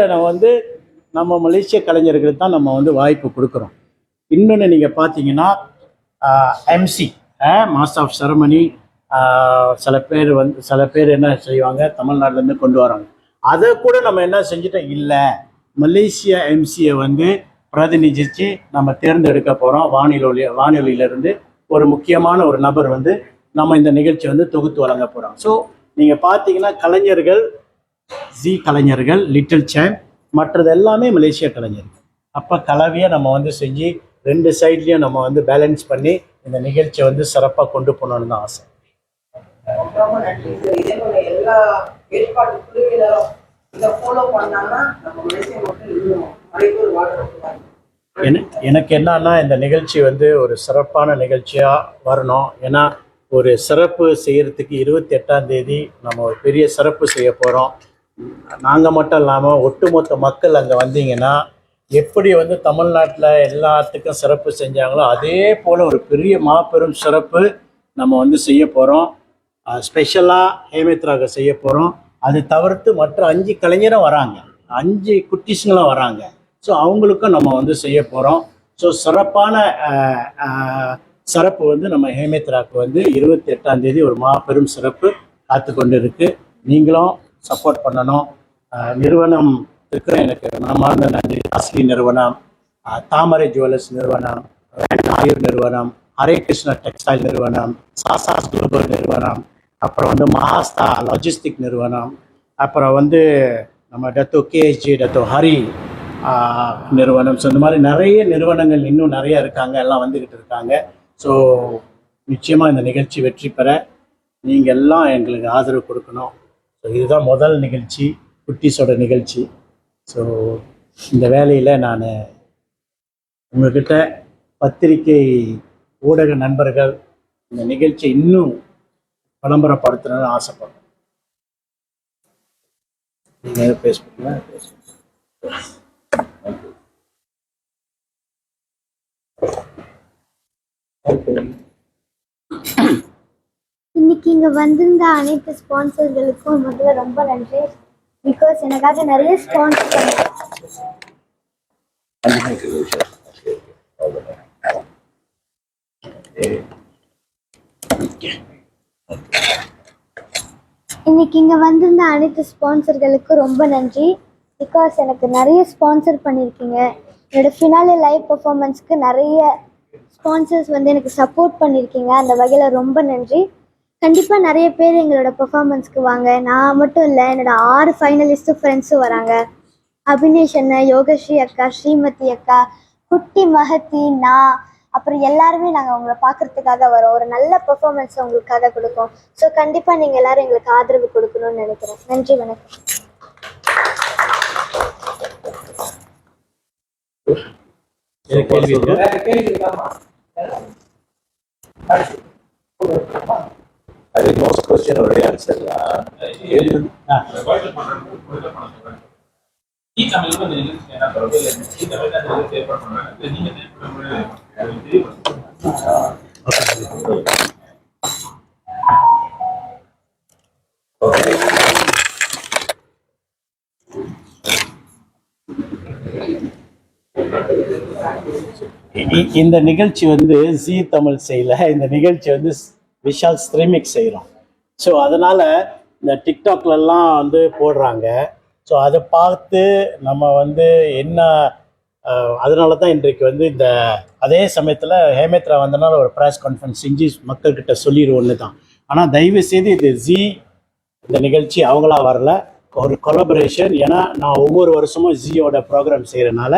நம்ம மலேசிய கலைஞர்களுக்கு தான் நம்ம வந்து வாய்ப்பு கொடுக்குறோம். இன்னொன்று நீங்கள் பார்த்தீங்கன்னா எம்சி மாஸ்டர் ஆஃப் செரமனி சில பேர் என்ன செய்வாங்க, தமிழ்நாட்டிலேருந்து கொண்டு வராங்க. அதை கூட நம்ம என்ன செஞ்சுட்டோம், இல்லை மலேசியா எம்சியை வந்து பிரதிநிதிச்சு நம்ம தேர்ந்தெடுக்க போகிறோம். வானொலியிலிருந்து ஒரு முக்கியமான ஒரு நபர் வந்து நம்ம இந்த நிகழ்ச்சி வந்து தொகுத்து வழங்க போகிறோம். ஸோ நீங்கள் பார்த்தீங்கன்னா கலைஞர்கள், ஜி கலைஞர்கள், லிட்டில் சாம்ப், மற்றது எல்லாமே மலேசிய கலைஞர்கள். அப்போ கலவையை நம்ம வந்து செஞ்சு 2 சைட்லேயும் நம்ம வந்து பேலன்ஸ் பண்ணி இந்த நிகழ்ச்சியை வந்து சிறப்பாக கொண்டு போகணுன்னு தான் ஆசை. ரொம்ப நன்றி சார். இதே போல எல்லா ஏற்பாட்டு குழுவினரும் இதை ஃபாலோ பண்ணாங்கன்னா நம்ம மலேசியா மட்டும் இன்னும் மறைப்பூர் வாழ்க்கை. எனக்கு என்னன்னா இந்த நிகழ்ச்சி வந்து ஒரு சிறப்பான நிகழ்ச்சியாக வரணும். ஏன்னா ஒரு சிறப்பு செய்கிறதுக்கு 28ஆம் தேதி நம்ம ஒரு பெரிய சிறப்பு செய்ய போகிறோம். நாங்கள் மட்டும் இல்லாமல் ஒட்டுமொத்த மக்கள் அங்கே வந்தீங்கன்னா எப்படி வந்து தமிழ்நாட்டில் எல்லாத்துக்கும் சிறப்பு செஞ்சாங்களோ அதே போல் ஒரு பெரிய மாபெரும் சிறப்பு நம்ம வந்து செய்ய போகிறோம். ஸ்பெஷலாக ஹேமித்ராக செய்ய போகிறோம். அது தவிர்த்து மற்ற 5 கலைஞரும் வராங்க, 5 குட்டீஸுங்களும் வராங்க. ஸோ அவங்களுக்கும் நம்ம வந்து செய்ய போகிறோம். ஸோ சிறப்பான சிறப்பு வந்து நம்ம ஹேமித்ராக்கு வந்து 28ஆம் தேதி ஒரு மாபெரும் சிறப்பு காத்து கொண்டு இருக்கு. நீங்களும் சப்போர்ட் பண்ணணும். நிறுவனத்துக்கு எனக்கு மனமார்ந்த நன்றி. அஸ்லி நிறுவனம், தாமரை ஜுவல்லர்ஸ் நிறுவனம், ஆயுர் நிறுவனம், ஹரே கிருஷ்ணா டெக்ஸ்டைல் நிறுவனம், சாசாஸ் குளோபல் நிறுவனம், அப்புறம் வந்து மஹாஸ்தா லாஜிஸ்டிக் நிறுவனம், அப்புறம் வந்து நம்ம டத்தோ கேஎஸ்ஜி, டத்தோ ஹரி நிறுவனம். ஸோ இந்த மாதிரி நிறைய நிறுவனங்கள் இன்னும் நிறைய இருக்காங்க, எல்லாம் வந்துக்கிட்டு இருக்காங்க. ஸோ நிச்சயமாக இந்த நிகழ்ச்சி வெற்றி பெற நீங்கள் எல்லாம் எங்களுக்கு ஆதரவு கொடுக்கணும். ஸோ இதுதான் முதல் நிகழ்ச்சி, குட்டீஸோட நிகழ்ச்சி. ஸோ இந்த வேலையில் நான் உங்கள்கிட்ட பத்திரிகை ஊடக நண்பர்கள் இந்த நிகழ்ச்சியை இன்னும் விளம்பரப்படுத்தணும்னு ஆசைப்படுறேன். நீங்கள் பேசுவீங்களா? இன்னைக்கு இங்க வந்திருந்த அனைத்து ஸ்பான்சர்களுக்கும் முதல்ல ரொம்ப நன்றி. பிகாஸ் எனக்காக நிறைய ஸ்பான்சர் பண்ணாங்க. இன்னைக்கு இங்க வந்திருந்த அனைத்து ஸ்பான்சர்களுக்கு ரொம்ப நன்றி. பிகாஸ் எனக்கு நிறைய ஸ்பான்சர் பண்ணியிருக்கீங்க. என்னோட ஃபினாலே லைவ் பர்ஃபார்மன்ஸ்க்கு நிறைய ஸ்பான்சர்ஸ் வந்து எனக்கு சப்போர்ட் பண்ணியிருக்கீங்க. அந்த வகையில் ரொம்ப நன்றி. கண்டிப்பாக நிறைய பேர் எங்களோட பர்ஃபார்மன்ஸ்க்கு வாங்க. நான் மட்டும் இல்லை, என்னோட 6 ஃபைனலிஸ்ட்டு ஃப்ரெண்ட்ஸும் வராங்க. அபினேஷ் அண்ணன், யோகஸ்ரீ அக்கா, ஸ்ரீமதி அக்கா, குட்டி மகத்தி, நான், அப்புறம் எல்லாருமே நாங்கள் உங்களை பார்க்குறதுக்காக வரோம். ஒரு நல்ல பெர்ஃபார்மன்ஸ் உங்களுக்காக கொடுப்போம். ஸோ கண்டிப்பாக நீங்கள் எல்லோரும் எங்களுக்கு ஆதரவு கொடுக்கணும்னு நினைக்கிறேன். நன்றி, வணக்கம். I think most question already answered. இந்த நிகழ்ச்சி வந்து ஜி தமிழ் செய்யல, இந்த நிகழ்ச்சி வந்து விஷால் ஸ்ட்ரீமிங் செய்கிறோம். ஸோ அதனால் இந்த டிக்டாக்லலாம் வந்து போடுறாங்க. ஸோ அதை பார்த்து நம்ம வந்து என்ன, அதனால தான் இன்றைக்கு வந்து இந்த அதே சமயத்தில் ஹேமித்ரா வந்தனால ஒரு ப்ரெஸ் கான்ஃபரன்ஸ் செஞ்சு மக்கள்கிட்ட சொல்லிடுவோன்னு தான். ஆனால் தயவு செய்து இது ஜி இந்த நிகழ்ச்சி அவங்களா வரல, ஒரு கொலபரேஷன். ஏன்னா நான் ஒவ்வொரு வருஷமும் ஜியோட ப்ரோக்ராம் செய்கிறனால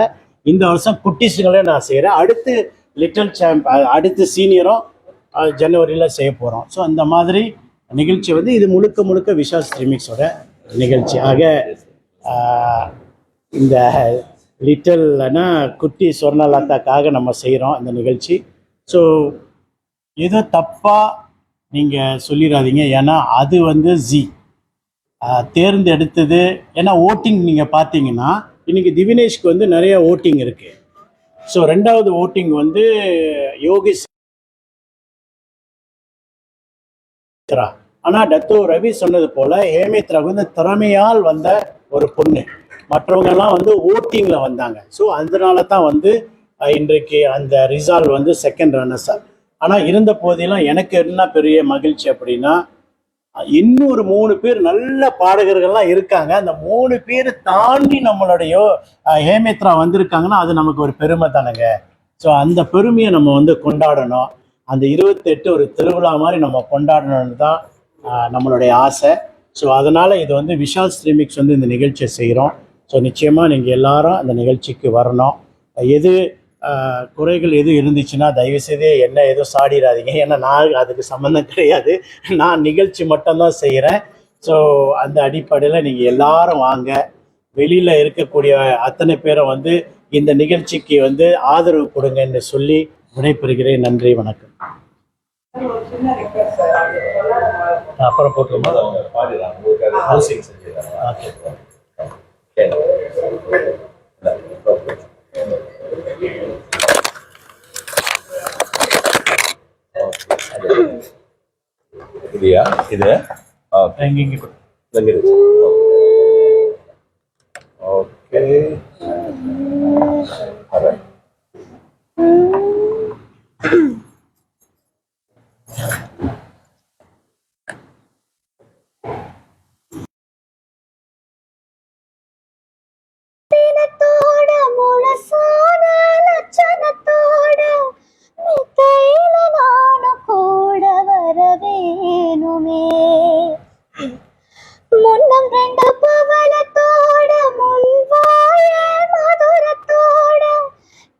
இந்த வருஷம் குட்டீஸுங்களே நான் செய்கிறேன். அடுத்து லிட்டில் சாம்ப், அடுத்து சீனியரும் ஜனவரியில் செய்ய போகிறோம். ஸோ அந்த மாதிரி நிகழ்ச்சி வந்து இது முழுக்க முழுக்க விஷால் ஸ்ட்ரீமிக்ஸோட நிகழ்ச்சி. ஆக இந்த லிட்டில்னா குட்டி சொர்ணலதாக்காக நம்ம செய்கிறோம் இந்த நிகழ்ச்சி. ஸோ ஏதோ தப்பாக நீங்கள் சொல்லிடாதீங்க. ஏன்னா அது வந்து ஜி தேர்ந்தெடுத்தது. ஏன்னா ஓட்டிங் நீங்கள் பார்த்தீங்கன்னா இன்றைக்கி திவினேஷ்க்கு வந்து நிறைய ஓட்டிங் இருக்குது. ஸோ ரெண்டாவது ஓட்டிங் வந்து யோகேஷ். ஆனால் டத்தோ ரவி சொன்னது போல் ஹேமித்ராவுக்கு வந்து திறமையால் வந்த ஒரு பொண்ணு, மற்றவங்கெல்லாம் வந்து ஓட்டிங்கில் வந்தாங்க. ஸோ அதனால தான் வந்து இன்றைக்கு அந்த ரிசால்ட் வந்து செகண்ட் ரன்னர்ஸாக. ஆனால் இருந்த போதிலும் எனக்கு என்ன பெரிய மகிழ்ச்சி அப்படின்னா, இன்னொரு 3 பேர் நல்ல பாடகர்கள்லாம் இருக்காங்க. அந்த 3 பேர் தாண்டி நம்மளுடைய ஹேமித்ரா வந்திருக்காங்கன்னா அது நமக்கு ஒரு பெருமை தானேங்க. ஸோ அந்த பெருமையை நம்ம வந்து கொண்டாடணும். அந்த 28 ஒரு திருவிழா மாதிரி நம்ம கொண்டாடணும்னு தான் நம்மளுடைய ஆசை. ஸோ அதனால் இது வந்து விஷால் ஸ்ட்ரீமிக்ஸ் வந்து இந்த நிகழ்ச்சியை செய்கிறோம். ஸோ நிச்சயமாக நீங்கள் எல்லாரும் அந்த நிகழ்ச்சிக்கு வரணும். எது குறைகள் எது இருந்துச்சுன்னா தயவுசெய்து என்ன எதுவும் சாடிடாதீங்க. ஏன்னா நான் அதுக்கு சம்மந்தம் கிடையாது, நான் நிகழ்ச்சி மட்டும்தான் செய்கிறேன். ஸோ அந்த அடிப்படையில் நீங்கள் எல்லாரும் வாங்க. வெளியில் இருக்கக்கூடிய அத்தனை பேரும் வந்து இந்த நிகழ்ச்சிக்கு வந்து ஆதரவு கொடுங்கன்னு சொல்லி விடைபெறுகிறேன். நன்றி, வணக்கம். ஒரு சின்ன ரெக்வெஸ்ட் சார், அது கொண்டாட அப்புறம் போட்டுருமா? அவங்க பாடிடுறாங்க, உங்களுக்கு ஹவுசிங் செஞ்சுருக்காங்க. இல்லையா இது இங்கே ஓகே. முன்னம் 2 பவளத்தோட முன்வாழ மதுரத்தோட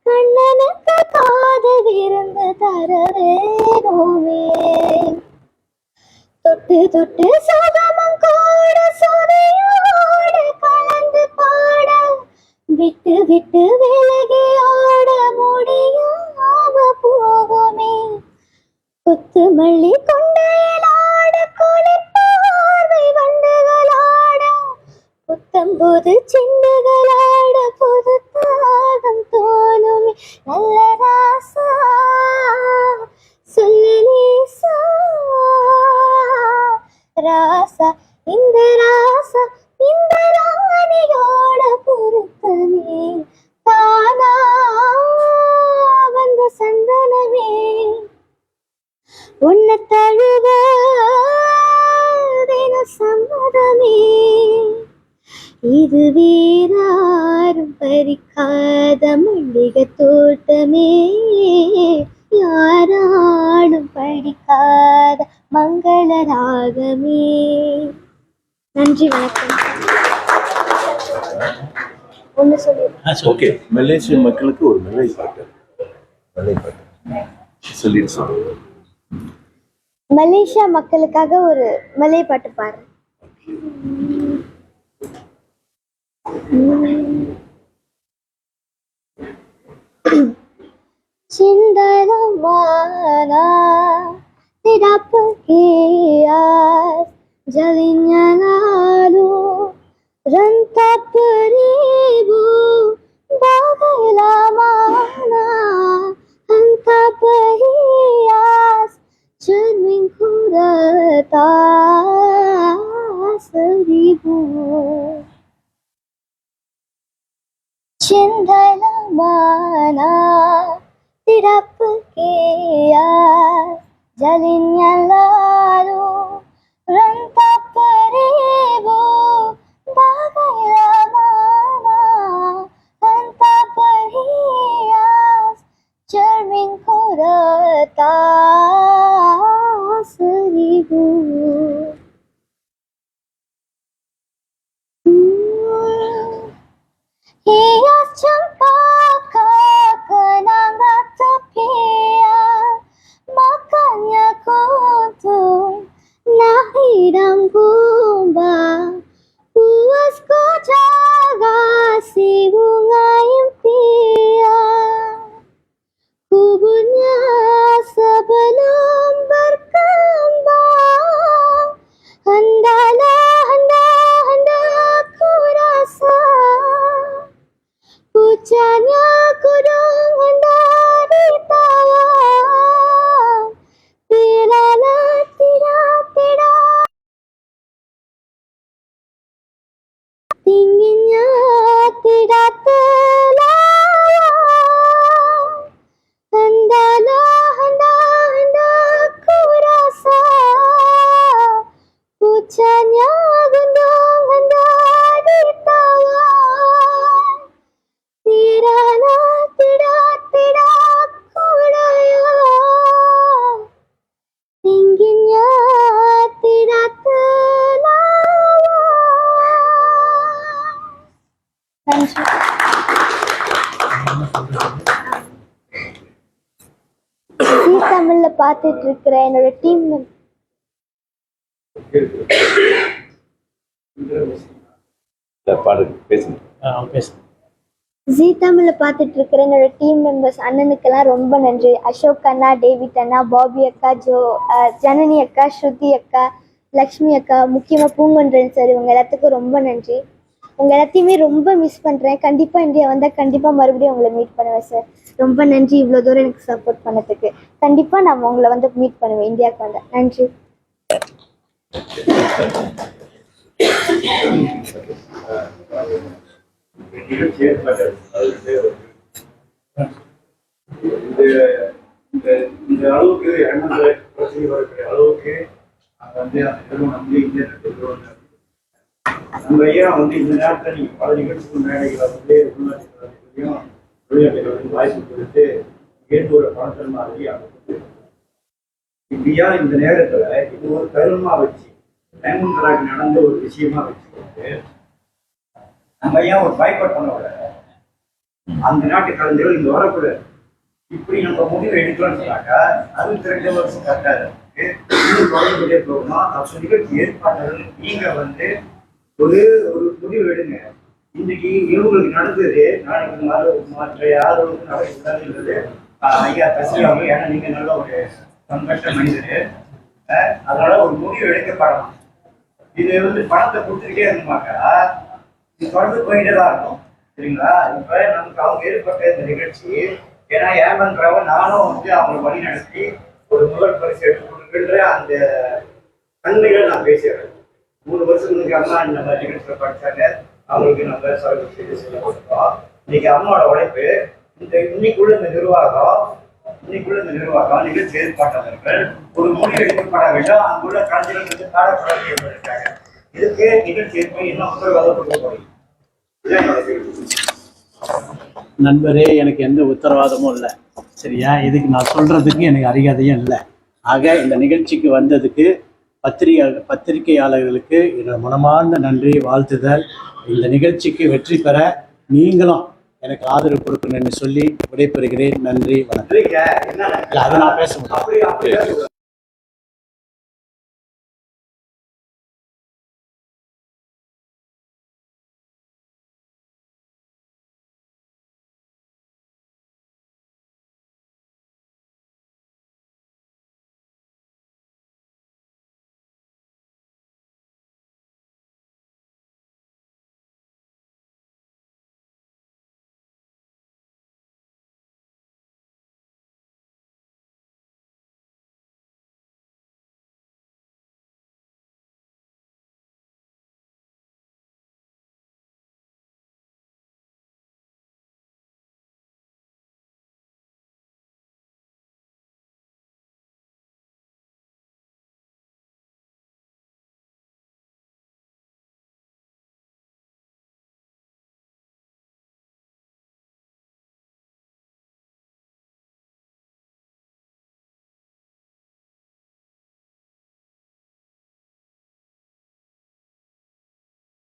கண்ணனுக்கு காது விருந்து தர வேணுமே. தொட்டு தொட்டு சுகமம் கூட சுதையோடு கலந்து பாட விட்டு விட்டு விலகி ஆட முடியாம போகுமே. கொத்து மல்லி கொண்டையிலாட குளிர்பார்வை வண்டுகளாட புத்தம்போது சிண்டுகளாட புது தாகம் தோணுமே. நல்ல ராசா சொல்லலேசா ராசா இந்த ராசா இந்த ராணியோட பொருத்தமே தானா வந்த சந்தனமே உன்னை தழுவ சம்மதமே. இது வேறாரும் பறிக்காத மல்லிகை தோட்டமே, யாராடும் படிக்காத மங்கள ராகமே. நன்றி, வணக்கம். ஒன்று சொல்லி ஓகே. மலேசிய மக்களுக்கு ஒரு மெல்லை பாட்டு சொல்லிட்டு சொல்லுங்க. மலேசியா மக்களுக்காக ஒரு மலை பாட்டு பாரு. Cindana tidak pergias jalinnya lalu rentap beribu bagailah mana entah perhias cerminku retas 1000. Cindana mana tidak pergias jalinnya lalu rentap beribu bagailah mana entah perhias cerminku retas 1000. Hias cempaka kenanga tepian, makanya kuntum nahidam gumba, puas ku jaga si bunga impian, kubunnya sebelum berkembang, hendak ku rasa. Hujannya ku dengar நன்றி. ஜீ தமிழ்ல பார்த்துட்டு இருக்கிற என்னோட டீம் பாடுங்க, பேசுங்க. பேசுகிறேன். ஜீ தமிழ்ல பார்த்துட்டு இருக்கிற என்னோட டீம் மெம்பர்ஸ் அண்ணனுக்கெல்லாம் ரொம்ப நன்றி. அசோக் அண்ணா, டேவிட் அண்ணா, பாபி அக்கா, ஜனனி அக்கா, ஸ்ருதி அக்கா, லக்ஷ்மி அக்கா, முக்கியமாக பூங்கொன்றன் சார், இவங்க எல்லாத்துக்கும் ரொம்ப நன்றி. உங்கள் எல்லாத்தையுமே ரொம்ப மிஸ் பண்ணுறேன். கண்டிப்பாக இந்தியா வந்தால் கண்டிப்பாக மறுபடியும் உங்களை மீட் பண்ணுவேன் சார். ரொம்ப நன்றி இவ்வளோ தூரம் எனக்கு சப்போர்ட் பண்ணதுக்கு. கண்டிப்பாக நான் உங்களை வந்து மீட் பண்ணுவேன் இந்தியாவுக்கு வந்தேன். நன்றி. இந்த அளவுக்கு பிரச்சனை வரக்கூடிய அளவுக்கு வந்து அந்த நிறுவனம் வந்து இந்திய நிறுவனம் நம்ம ஐயா வந்து இந்த நேரத்தில் நீங்க பல நிகழ்ச்சிகள் மேடைகளை வந்து உள்நாட்டுலையும் வெளிநாட்டுகளுக்கு வாய்ப்பு கொடுத்து ஏதோ ஒரு பணத்தன் மாதிரி இப்படியா இந்த நேரத்துல இது ஒரு தருணமா வச்சு டைமண்ட் நடந்த ஒரு விஷயமா வச்சுக்கிட்டு நம்ம ஐயா ஒரு பாய்காட் பண்ண விட அந்த நாட்டு கலைஞர்கள் இங்க வரக்கூடாது. இப்படி நம்ம முடிவு எடுக்கலாம்னு சொன்னாக்கா அது 2 வருஷம் கரெக்டா இருக்கு. இன்னும் தொடர்புடைய போகணும். அப்போ நிகழ்ச்சி ஏற்பாட்டாளர்கள் நீங்க வந்து ஒரு முடிவு எடுங்க. இன்னைக்கு இவங்களுக்கு நடந்தது நாளைக்கு மற்ற யாரும் நடக்கூடாதுன்றது ஐயா பேசுறாங்க. ஏன்னா நீங்க நல்ல ஒரு சந்தோஷ மனிதர். அதனால ஒரு முடிவு எடுக்கப்படலாம். இது வந்து பணத்தை கொடுத்துக்கிட்டே இருந்தாக்கா இது தொடர்ந்து போயிட்டே தான் இருக்கும். சரிங்களா? இப்ப நமக்கு அவங்க ஏற்பட்ட இந்த நிகழ்ச்சி ஏன்னா ஏமன்றவ நானும் வந்து அவங்களை வழி நடத்தி ஒரு முதல் பரிசு எடுத்து கொடுக்கின்ற அந்த தன்மைகளை நான் பேசுறேன். 3 வருஷத்துக்கு அம்மா இந்த மாதிரி நிகழ்ச்சியில் படித்தாங்க. அவங்களுக்கு நம்ம சர்வீஸ் செய்து கொடுத்தோம். இன்னைக்கு அம்மாவோட உழைப்பு இன்னைக்குள்ள இந்த நிர்வாகம் நிகழ்ச்சி ஏற்பாட்டாளர்கள் ஒரு முடிவு எடுக்கப்பட வேண்டும். அங்குள்ள கலைஞர்களுக்கு காலப்படம் ஏற்பட்டிருக்காங்க. இதுக்கு நிகழ்ச்சி ஏற்பாடு இன்னும் உத்தரவாதம் கொடுக்க போறீங்க. நண்பரே, எனக்கு எந்த உத்தரவாதமும் இல்லை. சரியா? இதுக்கு நான் சொல்றதுக்கு எனக்கு அறியாதையும் இல்லை. ஆக இந்த நிகழ்ச்சிக்கு வந்ததுக்கு பத்திரிகையாளர்களுக்கு என்னோட மனமார்ந்த நன்றி, வாழ்த்துதல். இந்த நிகழ்ச்சிக்கு வெற்றி பெற நீங்களும் எனக்கு ஆதரவு கொடுக்கணும்னு சொல்லி விடைபெறுகிறேன். நன்றி, வணக்கம். என்ன அதை நான் பேச முடியும்.